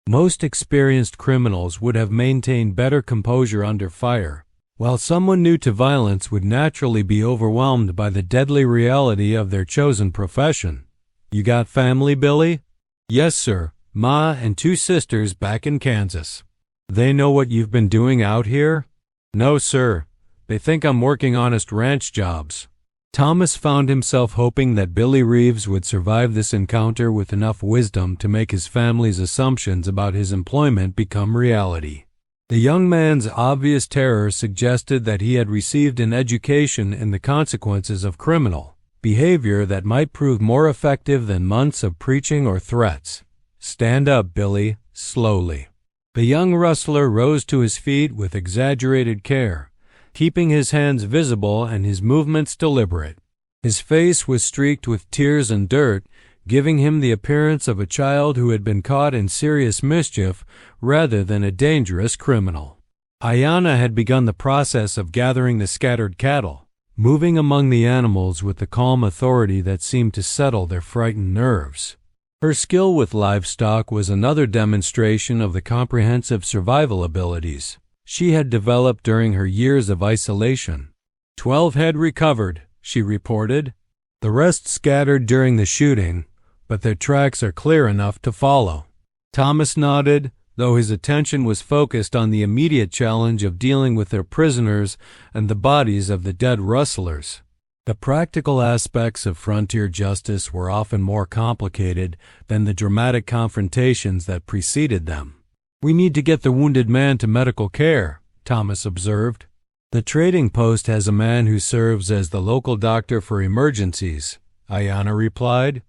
Most experienced criminals would have maintained better composure under fire, while someone new to violence would naturally be overwhelmed by the deadly reality of their chosen profession. "You got family, Billy?" "Yes, sir. Ma and 2 sisters back in Kansas." "They know what you've been doing out here?" "No, sir. They think I'm working honest ranch jobs." Thomas found himself hoping that Billy Reeves would survive this encounter with enough wisdom to make his family's assumptions about his employment become reality. The young man's obvious terror suggested that he had received an education in the consequences of criminal behavior that might prove more effective than months of preaching or threats. "Stand up, Billy," slowly. The young rustler rose to his feet with exaggerated care, keeping his hands visible and his movements deliberate. His face was streaked with tears and dirt, giving him the appearance of a child who had been caught in serious mischief rather than a dangerous criminal. Ayanna had begun the process of gathering the scattered cattle, moving among the animals with the calm authority that seemed to settle their frightened nerves. Her skill with livestock was another demonstration of the comprehensive survival abilities she had developed during her years of isolation. 12 had recovered, she reported. The rest scattered during the shooting, but their tracks are clear enough to follow. Thomas nodded, though his attention was focused on the immediate challenge of dealing with their prisoners and the bodies of the dead rustlers. The practical aspects of frontier justice were often more complicated than the dramatic confrontations that preceded them. "We need to get the wounded man to medical care," Thomas observed. "The trading post has a man who serves as the local doctor for emergencies," Ayanna replied.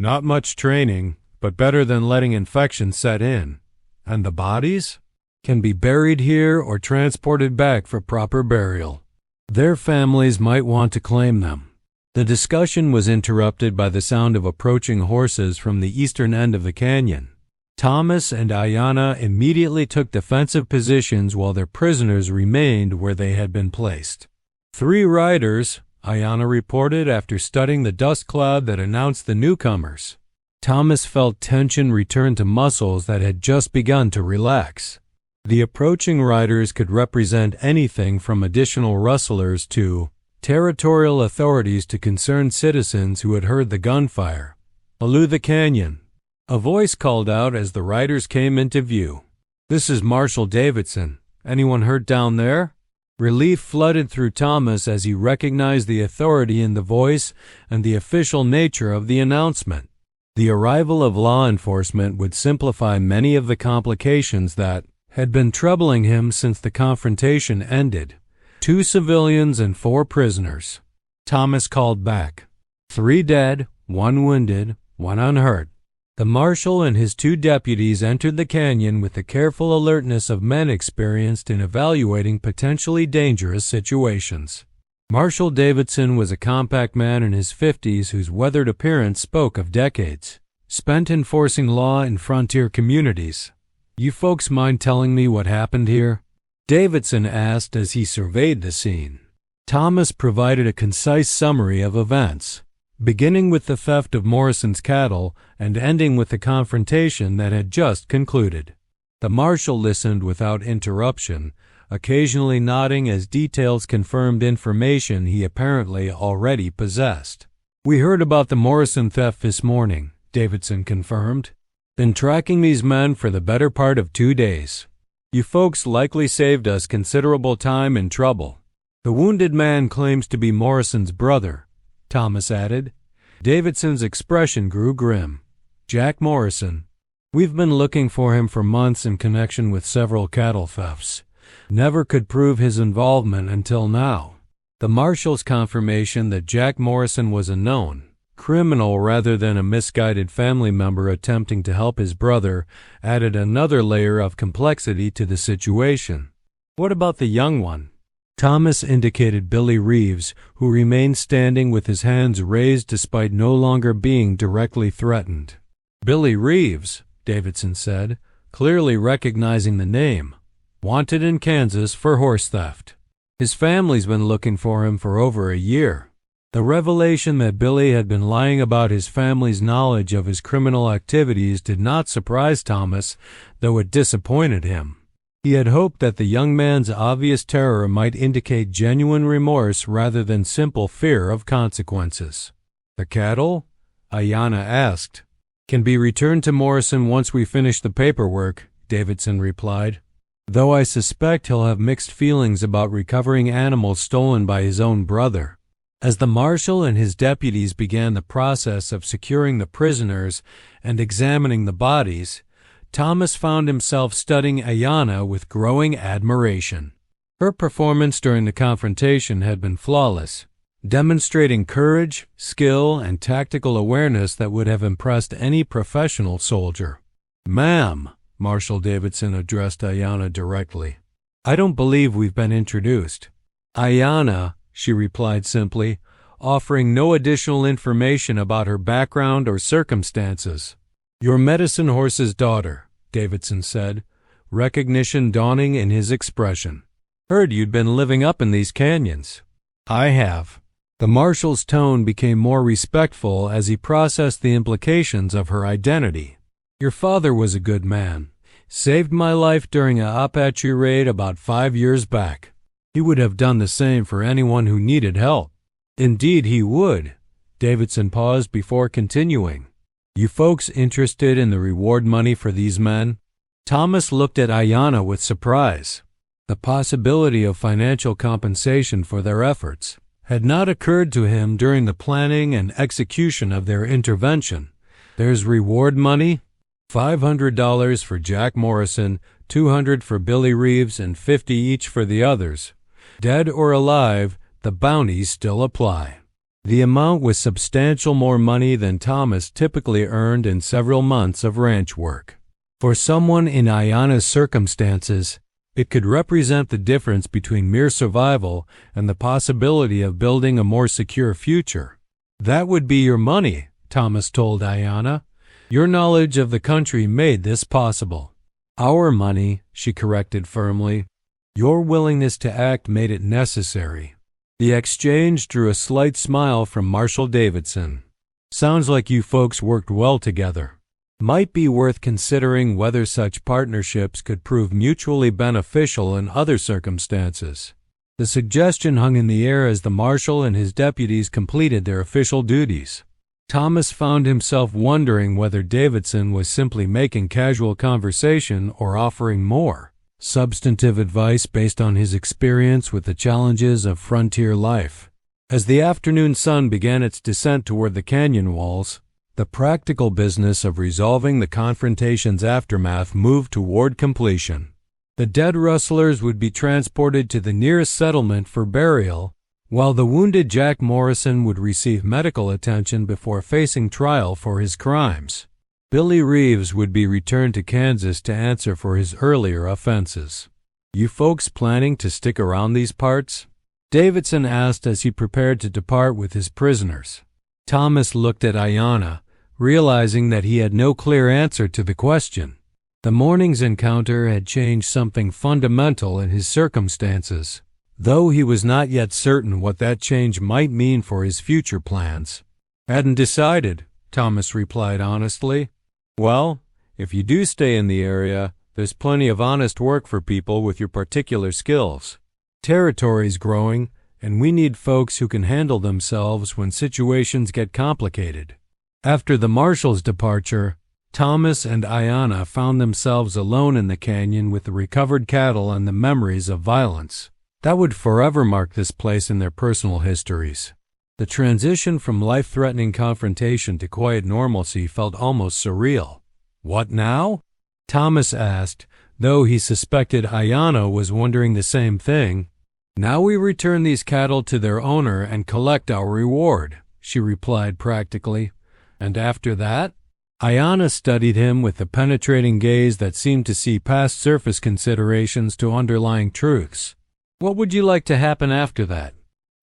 "Not much training, but better than letting infection set in. And the bodies? Can be buried here or transported back for proper burial. Their families might want to claim them." The discussion was interrupted by the sound of approaching horses from the eastern end of the canyon. Thomas and Ayanna immediately took defensive positions while their prisoners remained where they had been placed. 3 riders, Ayanna reported after studying the dust cloud that announced the newcomers. Thomas felt tension return to muscles that had just begun to relax. The approaching riders could represent anything from additional rustlers to territorial authorities to concerned citizens who had heard the gunfire. "Aloo the canyon," a voice called out as the riders came into view. "This is Marshal Davidson. Anyone hurt down there?" Relief flooded through Thomas as he recognized the authority in the voice and the official nature of the announcement. The arrival of law enforcement would simplify many of the complications that had been troubling him since the confrontation ended. 2 civilians and 4 prisoners. Thomas called back. 3 dead, 1 wounded, 1 unhurt. The marshal and his 2 deputies entered the canyon with the careful alertness of men experienced in evaluating potentially dangerous situations. Marshal Davidson was a compact man in his 50s whose weathered appearance spoke of decades spent enforcing law in frontier communities. "You folks mind telling me what happened here?" Davidson asked as he surveyed the scene. Thomas provided a concise summary of events, beginning with the theft of Morrison's cattle and ending with the confrontation that had just concluded. The marshal listened without interruption, occasionally nodding as details confirmed information he apparently already possessed. "We heard about the Morrison theft this morning," Davidson confirmed. "Been tracking these men for the better part of 2 days. You folks likely saved us considerable time and trouble. The wounded man claims to be Morrison's brother," Thomas added. Davidson's expression grew grim. "Jack Morrison. We've been looking for him for months in connection with several cattle thefts. Never could prove his involvement until now." The marshal's confirmation that Jack Morrison was a known criminal rather than a misguided family member attempting to help his brother added another layer of complexity to the situation. "What about the young one?" Thomas indicated Billy Reeves, who remained standing with his hands raised despite no longer being directly threatened. "Billy Reeves," Davidson said, clearly recognizing the name. "Wanted in Kansas for horse theft. His family's been looking for him for over a year." The revelation that Billy had been lying about his family's knowledge of his criminal activities did not surprise Thomas, though it disappointed him. He had hoped that the young man's obvious terror might indicate genuine remorse rather than simple fear of consequences. "The cattle?" Ayanna asked. "Can be returned to Morrison once we finish the paperwork," Davidson replied. "Though I suspect he'll have mixed feelings about recovering animals stolen by his own brother." As the marshal and his deputies began the process of securing the prisoners and examining the bodies, Thomas found himself studying Ayanna with growing admiration. Her performance during the confrontation had been flawless, demonstrating courage, skill, and tactical awareness that would have impressed any professional soldier. "Ma'am," Marshal Davidson addressed Ayanna directly, "I don't believe we've been introduced." "Ayanna," she replied simply, offering no additional information about her background or circumstances. "Your medicine horse's daughter," Davidson said, recognition dawning in his expression. "Heard you'd been living up in these canyons." "I have." The marshal's tone became more respectful as he processed the implications of her identity. "Your father was a good man. Saved my life during an Apache raid about 5 years back. He would have done the same for anyone who needed help. Indeed he would. Davidson paused before continuing. You folks interested in the reward money for these men? Thomas looked at Ayanna with surprise. The possibility of financial compensation for their efforts had not occurred to him during the planning and execution of their intervention. There's reward money? $500 for Jack Morrison, $200 for Billy Reeves, and $50 each for the others. Dead or alive, the bounties still apply. The amount was substantial more money than Thomas typically earned in several months of ranch work. For someone in Ayanna's circumstances, it could represent the difference between mere survival and the possibility of building a more secure future. That would be your money, Thomas told Ayanna. Your knowledge of the country made this possible. Our money, she corrected firmly. Your willingness to act made it necessary. The exchange drew a slight smile from Marshal Davidson. Sounds like you folks worked well together. Might be worth considering whether such partnerships could prove mutually beneficial in other circumstances. The suggestion hung in the air as the marshal and his deputies completed their official duties. Thomas found himself wondering whether Davidson was simply making casual conversation or offering more substantive advice based on his experience with the challenges of frontier life. As the afternoon sun began its descent toward the canyon walls, the practical business of resolving the confrontation's aftermath moved toward completion. The dead rustlers would be transported to the nearest settlement for burial, while the wounded Jack Morrison would receive medical attention before facing trial for his crimes. Billy Reeves would be returned to Kansas to answer for his earlier offenses. You folks planning to stick around these parts? Davidson asked as he prepared to depart with his prisoners. Thomas looked at Ayanna, realizing that he had no clear answer to the question. The morning's encounter had changed something fundamental in his circumstances, though he was not yet certain what that change might mean for his future plans. Hadn't decided, Thomas replied honestly. Well, if you do stay in the area, there's plenty of honest work for people with your particular skills. Territory's growing, and we need folks who can handle themselves when situations get complicated. After the marshal's departure, Thomas and Ayanna found themselves alone in the canyon with the recovered cattle and the memories of violence that would forever mark this place in their personal histories. The transition from life-threatening confrontation to quiet normalcy felt almost surreal. What now? Thomas asked, though he suspected Ayanna was wondering the same thing. Now we return these cattle to their owner and collect our reward, she replied practically. And after that? Ayanna studied him with the penetrating gaze that seemed to see past surface considerations to underlying truths. What would you like to happen after that?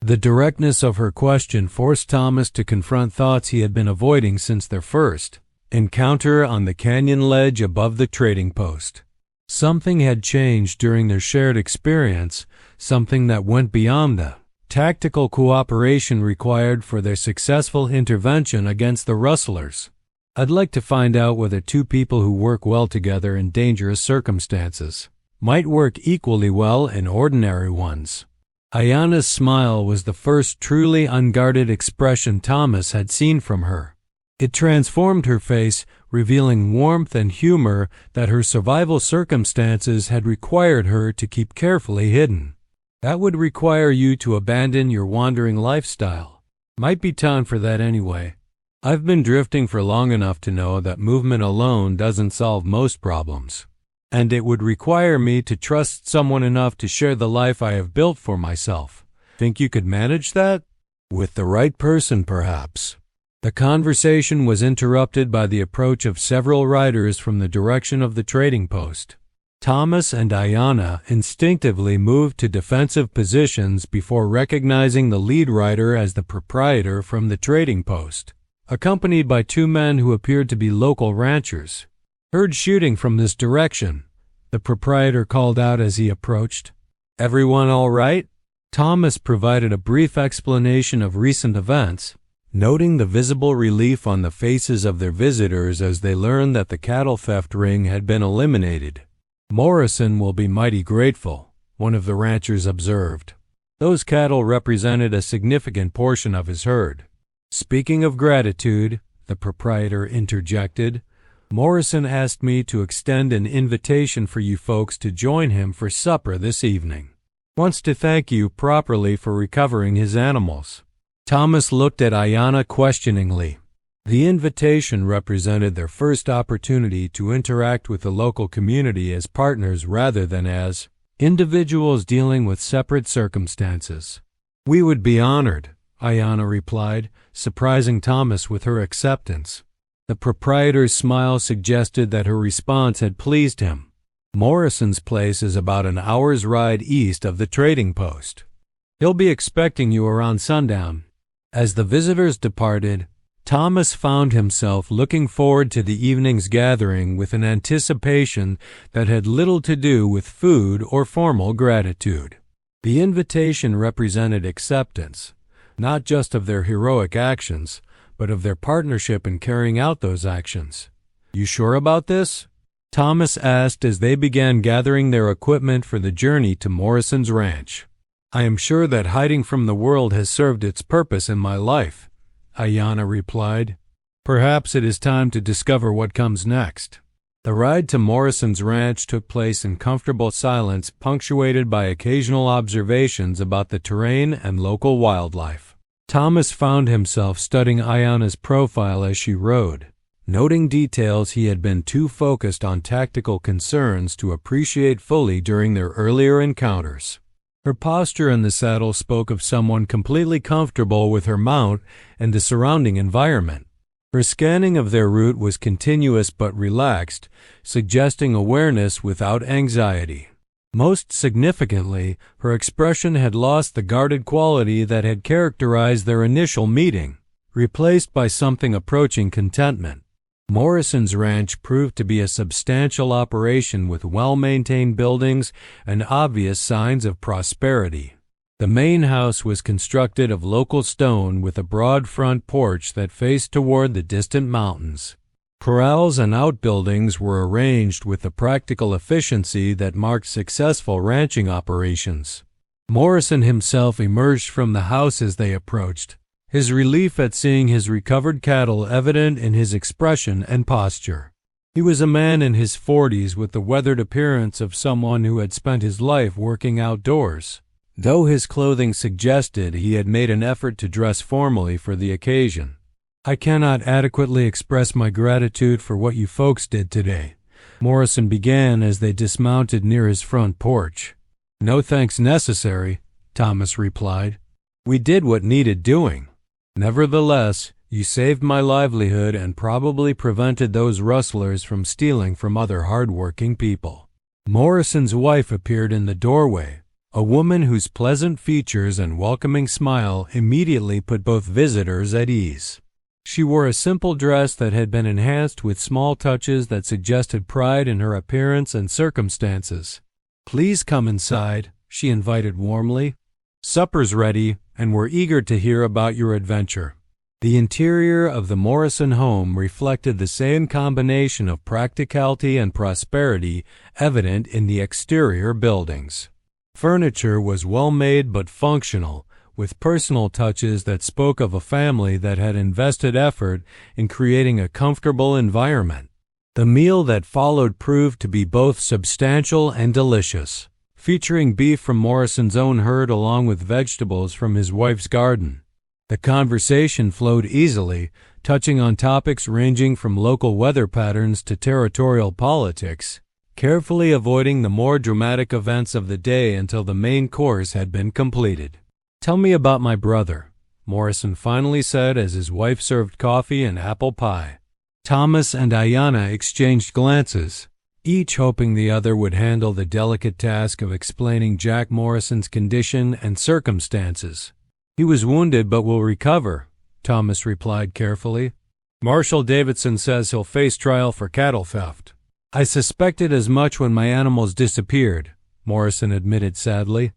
The directness of her question forced Thomas to confront thoughts he had been avoiding since their first encounter on the canyon ledge above the trading post. Something had changed during their shared experience, something that went beyond the tactical cooperation required for their successful intervention against the rustlers. I'd like to find out whether two people who work well together in dangerous circumstances might work equally well in ordinary ones. Ayanna's smile was the first truly unguarded expression Thomas had seen from her. It transformed her face, revealing warmth and humor that her survival circumstances had required her to keep carefully hidden. That would require you to abandon your wandering lifestyle. Might be time for that anyway. I've been drifting for long enough to know that movement alone doesn't solve most problems. And it would require me to trust someone enough to share the life I have built for myself. Think you could manage that? With the right person, perhaps. The conversation was interrupted by the approach of several riders from the direction of the trading post. Thomas and Ayanna instinctively moved to defensive positions before recognizing the lead rider as the proprietor from the trading post, accompanied by two men who appeared to be local ranchers. Heard shooting from this direction, the proprietor called out as he approached. Everyone all right? Thomas provided a brief explanation of recent events, Noting the visible relief on the faces of their visitors as they learned that the cattle theft ring had been eliminated. "Morrison will be mighty grateful," one of the ranchers observed. Those cattle represented a significant portion of his herd. "Speaking of gratitude," the proprietor interjected, "Morrison asked me to extend an invitation for you folks to join him for supper this evening. Wants to thank you properly for recovering his animals." Thomas looked at Ayanna questioningly. The invitation represented their first opportunity to interact with the local community as partners rather than as individuals dealing with separate circumstances. "We would be honored," Ayanna replied, surprising Thomas with her acceptance. The proprietor's smile suggested that her response had pleased him. "Morrison's place is about an hour's ride east of the trading post. He'll be expecting you around sundown." As the visitors departed, Thomas found himself looking forward to the evening's gathering with an anticipation that had little to do with food or formal gratitude. The invitation represented acceptance, not just of their heroic actions, but of their partnership in carrying out those actions. "You sure about this?" Thomas asked as they began gathering their equipment for the journey to Morrison's ranch. "I am sure that hiding from the world has served its purpose in my life," Ayanna replied. "Perhaps it is time to discover what comes next." The ride to Morrison's ranch took place in comfortable silence, punctuated by occasional observations about the terrain and local wildlife. Thomas found himself studying Ayanna's profile as she rode, noting details he had been too focused on tactical concerns to appreciate fully during their earlier encounters. Her posture in the saddle spoke of someone completely comfortable with her mount and the surrounding environment. Her scanning of their route was continuous but relaxed, suggesting awareness without anxiety. Most significantly, her expression had lost the guarded quality that had characterized their initial meeting, replaced by something approaching contentment. Morrison's ranch proved to be a substantial operation with well-maintained buildings and obvious signs of prosperity. The main house was constructed of local stone with a broad front porch that faced toward the distant mountains. Corrals and outbuildings were arranged with the practical efficiency that marked successful ranching operations. Morrison himself emerged from the house as they approached, his relief at seeing his recovered cattle evident in his expression and posture. He was a man in his 40s with the weathered appearance of someone who had spent his life working outdoors, though his clothing suggested he had made an effort to dress formally for the occasion. "I cannot adequately express my gratitude for what you folks did today," Morrison began as they dismounted near his front porch. "No thanks necessary," Thomas replied. "We did what needed doing. Nevertheless, you saved my livelihood and probably prevented those rustlers from stealing from other hard-working people." Morrison's wife appeared in the doorway, a woman whose pleasant features and welcoming smile immediately put both visitors at ease. She wore a simple dress that had been enhanced with small touches that suggested pride in her appearance and circumstances. "Please come inside," she invited warmly. "Supper's ready, and we're eager to hear about your adventure." The interior of the Morrison home reflected the same combination of practicality and prosperity evident in the exterior buildings. Furniture was well-made but functional, with personal touches that spoke of a family that had invested effort in creating a comfortable environment. The meal that followed proved to be both substantial and delicious, featuring beef from Morrison's own herd along with vegetables from his wife's garden. The conversation flowed easily, touching on topics ranging from local weather patterns to territorial politics, carefully avoiding the more dramatic events of the day until the main course had been completed. "Tell me about my brother," Morrison finally said as his wife served coffee and apple pie. Thomas and Ayanna exchanged glances, each hoping the other would handle the delicate task of explaining Jack Morrison's condition and circumstances. "He was wounded but will recover," Thomas replied carefully. "Marshal Davidson says he'll face trial for cattle theft." "I suspected as much when my animals disappeared," Morrison admitted sadly.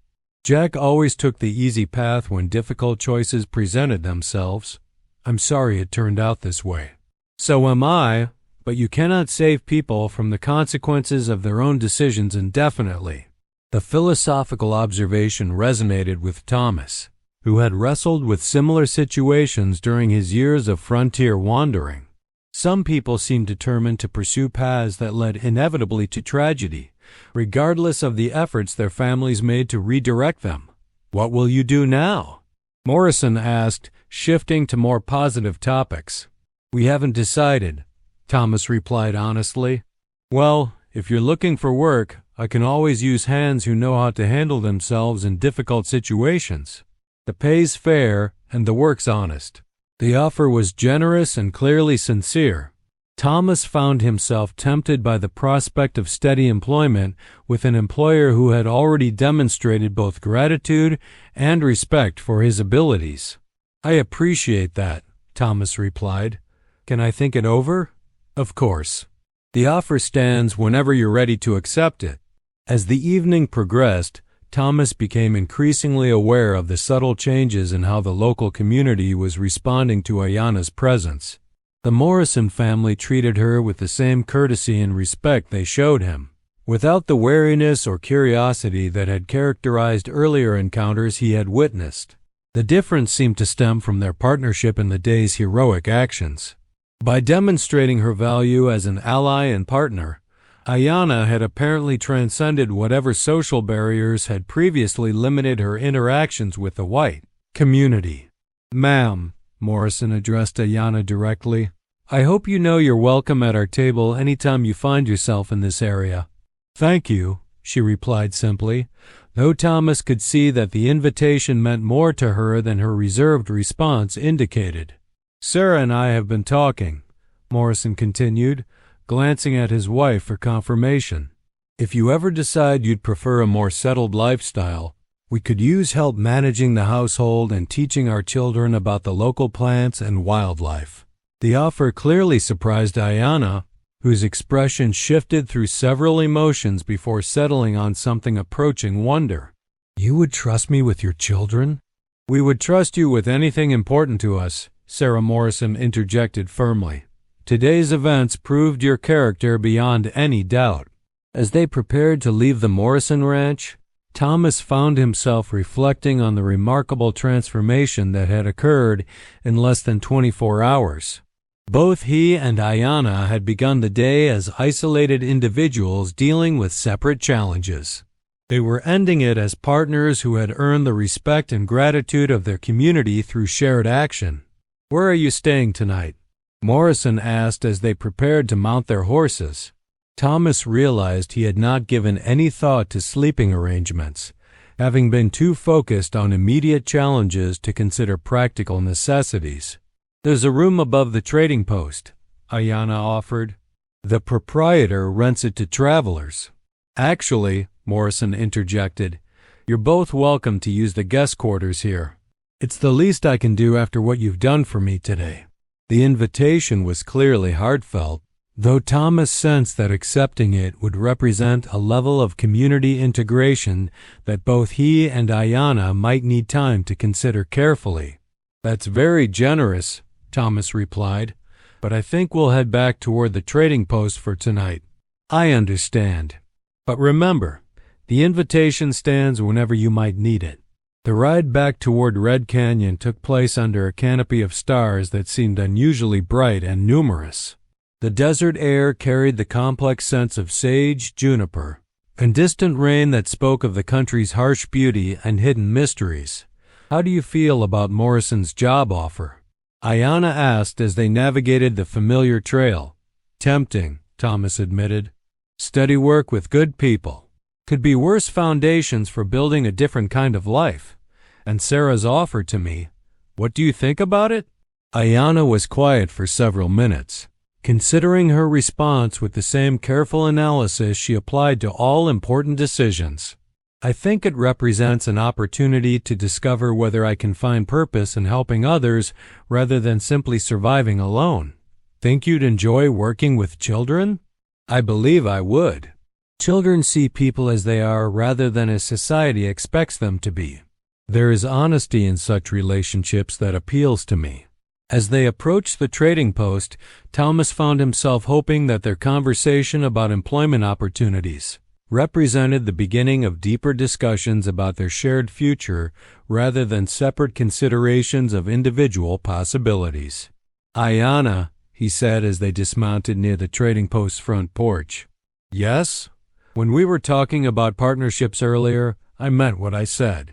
Jack always took the easy path when difficult choices presented themselves. I'm sorry it turned out this way. So am I, but you cannot save people from the consequences of their own decisions indefinitely. The philosophical observation resonated with Thomas, who had wrestled with similar situations during his years of frontier wandering. Some people seem determined to pursue paths that led inevitably to tragedy, regardless of the efforts their families made to redirect them. What will you do now? Morrison asked, shifting to more positive topics. We haven't decided, Thomas replied honestly. Well, if you're looking for work, I can always use hands who know how to handle themselves in difficult situations. The pay's fair and the work's honest. The offer was generous and clearly sincere. Thomas found himself tempted by the prospect of steady employment with an employer who had already demonstrated both gratitude and respect for his abilities. I appreciate that, Thomas replied. Can I think it over? Of course. The offer stands whenever you're ready to accept it. As the evening progressed, Thomas became increasingly aware of the subtle changes in how the local community was responding to Ayana's presence. The Morrison family treated her with the same courtesy and respect they showed him, without the wariness or curiosity that had characterized earlier encounters he had witnessed. The difference seemed to stem from their partnership in the day's heroic actions. By demonstrating her value as an ally and partner, Ayana had apparently transcended whatever social barriers had previously limited her interactions with the white community. Ma'am, Morrison addressed Ayana directly, I hope you know you're welcome at our table anytime you find yourself in this area. Thank you, she replied simply, though Thomas could see that the invitation meant more to her than her reserved response indicated. Sarah and I have been talking, Morrison continued, glancing at his wife for confirmation. If you ever decide you'd prefer a more settled lifestyle, we could use help managing the household and teaching our children about the local plants and wildlife. The offer clearly surprised Ayana, whose expression shifted through several emotions before settling on something approaching wonder. You would trust me with your children? We would trust you with anything important to us, Sarah Morrison interjected firmly. Today's events proved your character beyond any doubt. As they prepared to leave the Morrison ranch, Thomas found himself reflecting on the remarkable transformation that had occurred in less than 24 hours. Both he and Ayana had begun the day as isolated individuals dealing with separate challenges. They were ending it as partners who had earned the respect and gratitude of their community through shared action. Where are you staying tonight? Morrison asked as they prepared to mount their horses. Thomas realized he had not given any thought to sleeping arrangements, having been too focused on immediate challenges to consider practical necessities. There's a room above the trading post, Ayana offered. The proprietor rents it to travelers. Actually, Morrison interjected, you're both welcome to use the guest quarters here. It's the least I can do after what you've done for me today. The invitation was clearly heartfelt, though Thomas sensed that accepting it would represent a level of community integration that both he and Ayana might need time to consider carefully. That's very generous, Thomas replied, but I think we'll head back toward the trading post for tonight. I understand. But remember, the invitation stands whenever you might need it. The ride back toward Red Canyon took place under a canopy of stars that seemed unusually bright and numerous. The desert air carried the complex scents of sage, juniper, and distant rain that spoke of the country's harsh beauty and hidden mysteries. How do you feel about Morrison's job offer? Ayana asked as they navigated the familiar trail. Tempting, Thomas admitted. Steady work with good people. Could be worse foundations for building a different kind of life. And Sarah's offer to me, what do you think about it? Ayana was quiet for several minutes, considering her response with the same careful analysis she applied to all important decisions. I think it represents an opportunity to discover whether I can find purpose in helping others rather than simply surviving alone. Think you'd enjoy working with children? I believe I would. Children see people as they are rather than as society expects them to be. There is honesty in such relationships that appeals to me. As they approached the trading post, Thomas found himself hoping that their conversation about employment opportunities represented the beginning of deeper discussions about their shared future rather than separate considerations of individual possibilities. "Ayanna," he said as they dismounted near the trading post's front porch. "Yes? When we were talking about partnerships earlier, I meant what I said.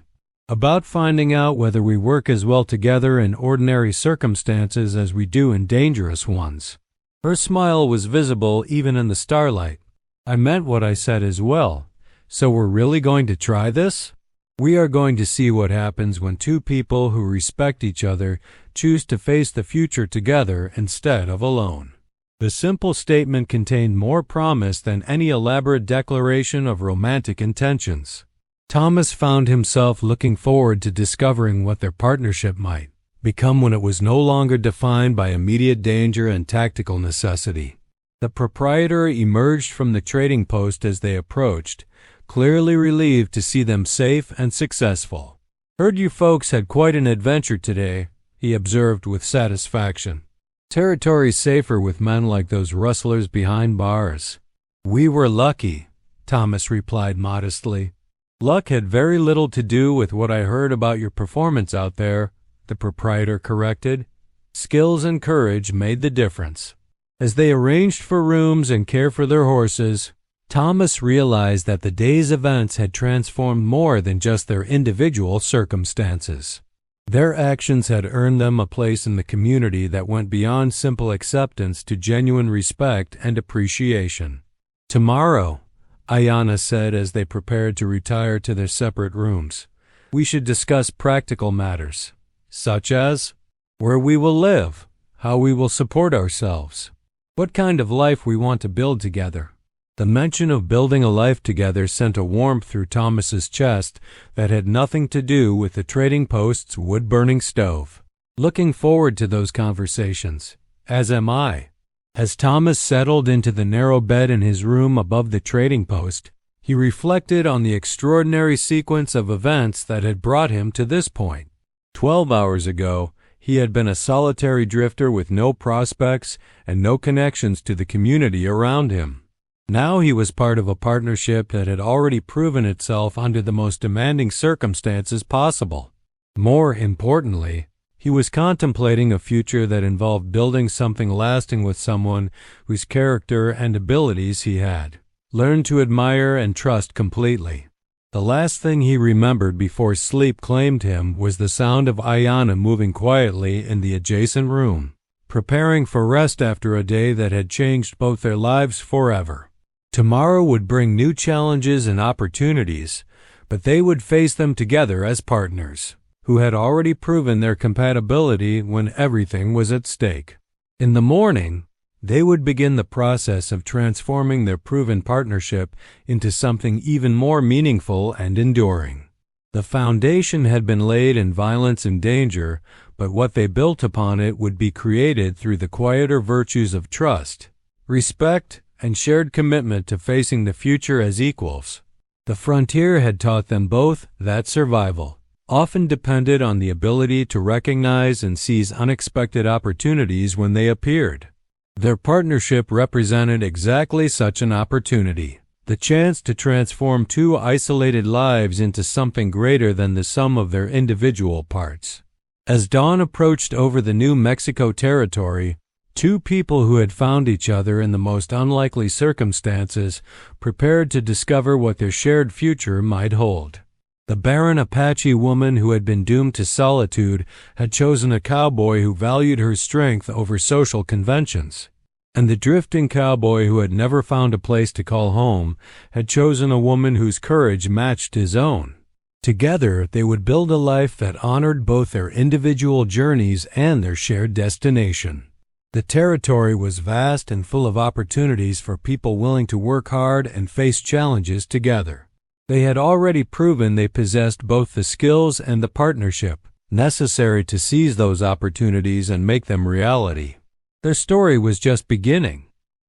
About finding out whether we work as well together in ordinary circumstances as we do in dangerous ones." Her smile was visible even in the starlight. "I meant what I said as well. So we're really going to try this? We are going to see what happens when two people who respect each other choose to face the future together instead of alone." The simple statement contained more promise than any elaborate declaration of romantic intentions. Thomas found himself looking forward to discovering what their partnership might become when it was no longer defined by immediate danger and tactical necessity. The proprietor emerged from the trading post as they approached, clearly relieved to see them safe and successful. "Heard you folks had quite an adventure today," he observed with satisfaction. "Territory's safer with men like those rustlers behind bars." "We were lucky," Thomas replied modestly. "Luck had very little to do with what I heard about your performance out there," the proprietor corrected. "Skills and courage made the difference." As they arranged for rooms and cared for their horses, Thomas realized that the day's events had transformed more than just their individual circumstances. Their actions had earned them a place in the community that went beyond simple acceptance to genuine respect and appreciation. "Tomorrow," Ayanna said as they prepared to retire to their separate rooms, "we should discuss practical matters, such as where we will live, how we will support ourselves, what kind of life we want to build together." The mention of building a life together sent a warmth through Thomas's chest that had nothing to do with the trading post's wood-burning stove. "Looking forward to those conversations, as am I." As Thomas settled into the narrow bed in his room above the trading post, he reflected on the extraordinary sequence of events that had brought him to this point. 12 hours ago, he had been a solitary drifter with no prospects and no connections to the community around him. Now he was part of a partnership that had already proven itself under the most demanding circumstances possible. More importantly, he was contemplating a future that involved building something lasting with someone whose character and abilities he had learned to admire and trust completely. The last thing he remembered before sleep claimed him was the sound of Ayanna moving quietly in the adjacent room, preparing for rest after a day that had changed both their lives forever. Tomorrow would bring new challenges and opportunities, but they would face them together as partners, who had already proven their compatibility when everything was at stake. In the morning, they would begin the process of transforming their proven partnership into something even more meaningful and enduring. The foundation had been laid in violence and danger, but what they built upon it would be created through the quieter virtues of trust, respect, and shared commitment to facing the future as equals. The frontier had taught them both that survival often depended on the ability to recognize and seize unexpected opportunities when they appeared. Their partnership represented exactly such an opportunity, the chance to transform two isolated lives into something greater than the sum of their individual parts. As dawn approached over the New Mexico territory, two people who had found each other in the most unlikely circumstances prepared to discover what their shared future might hold. The barren Apache woman who had been doomed to solitude had chosen a cowboy who valued her strength over social conventions, and the drifting cowboy who had never found a place to call home had chosen a woman whose courage matched his own. Together, they would build a life that honored both their individual journeys and their shared destination. The territory was vast and full of opportunities for people willing to work hard and face challenges together. They had already proven they possessed both the skills and the partnership necessary to seize those opportunities and make them reality. Their story was just beginning.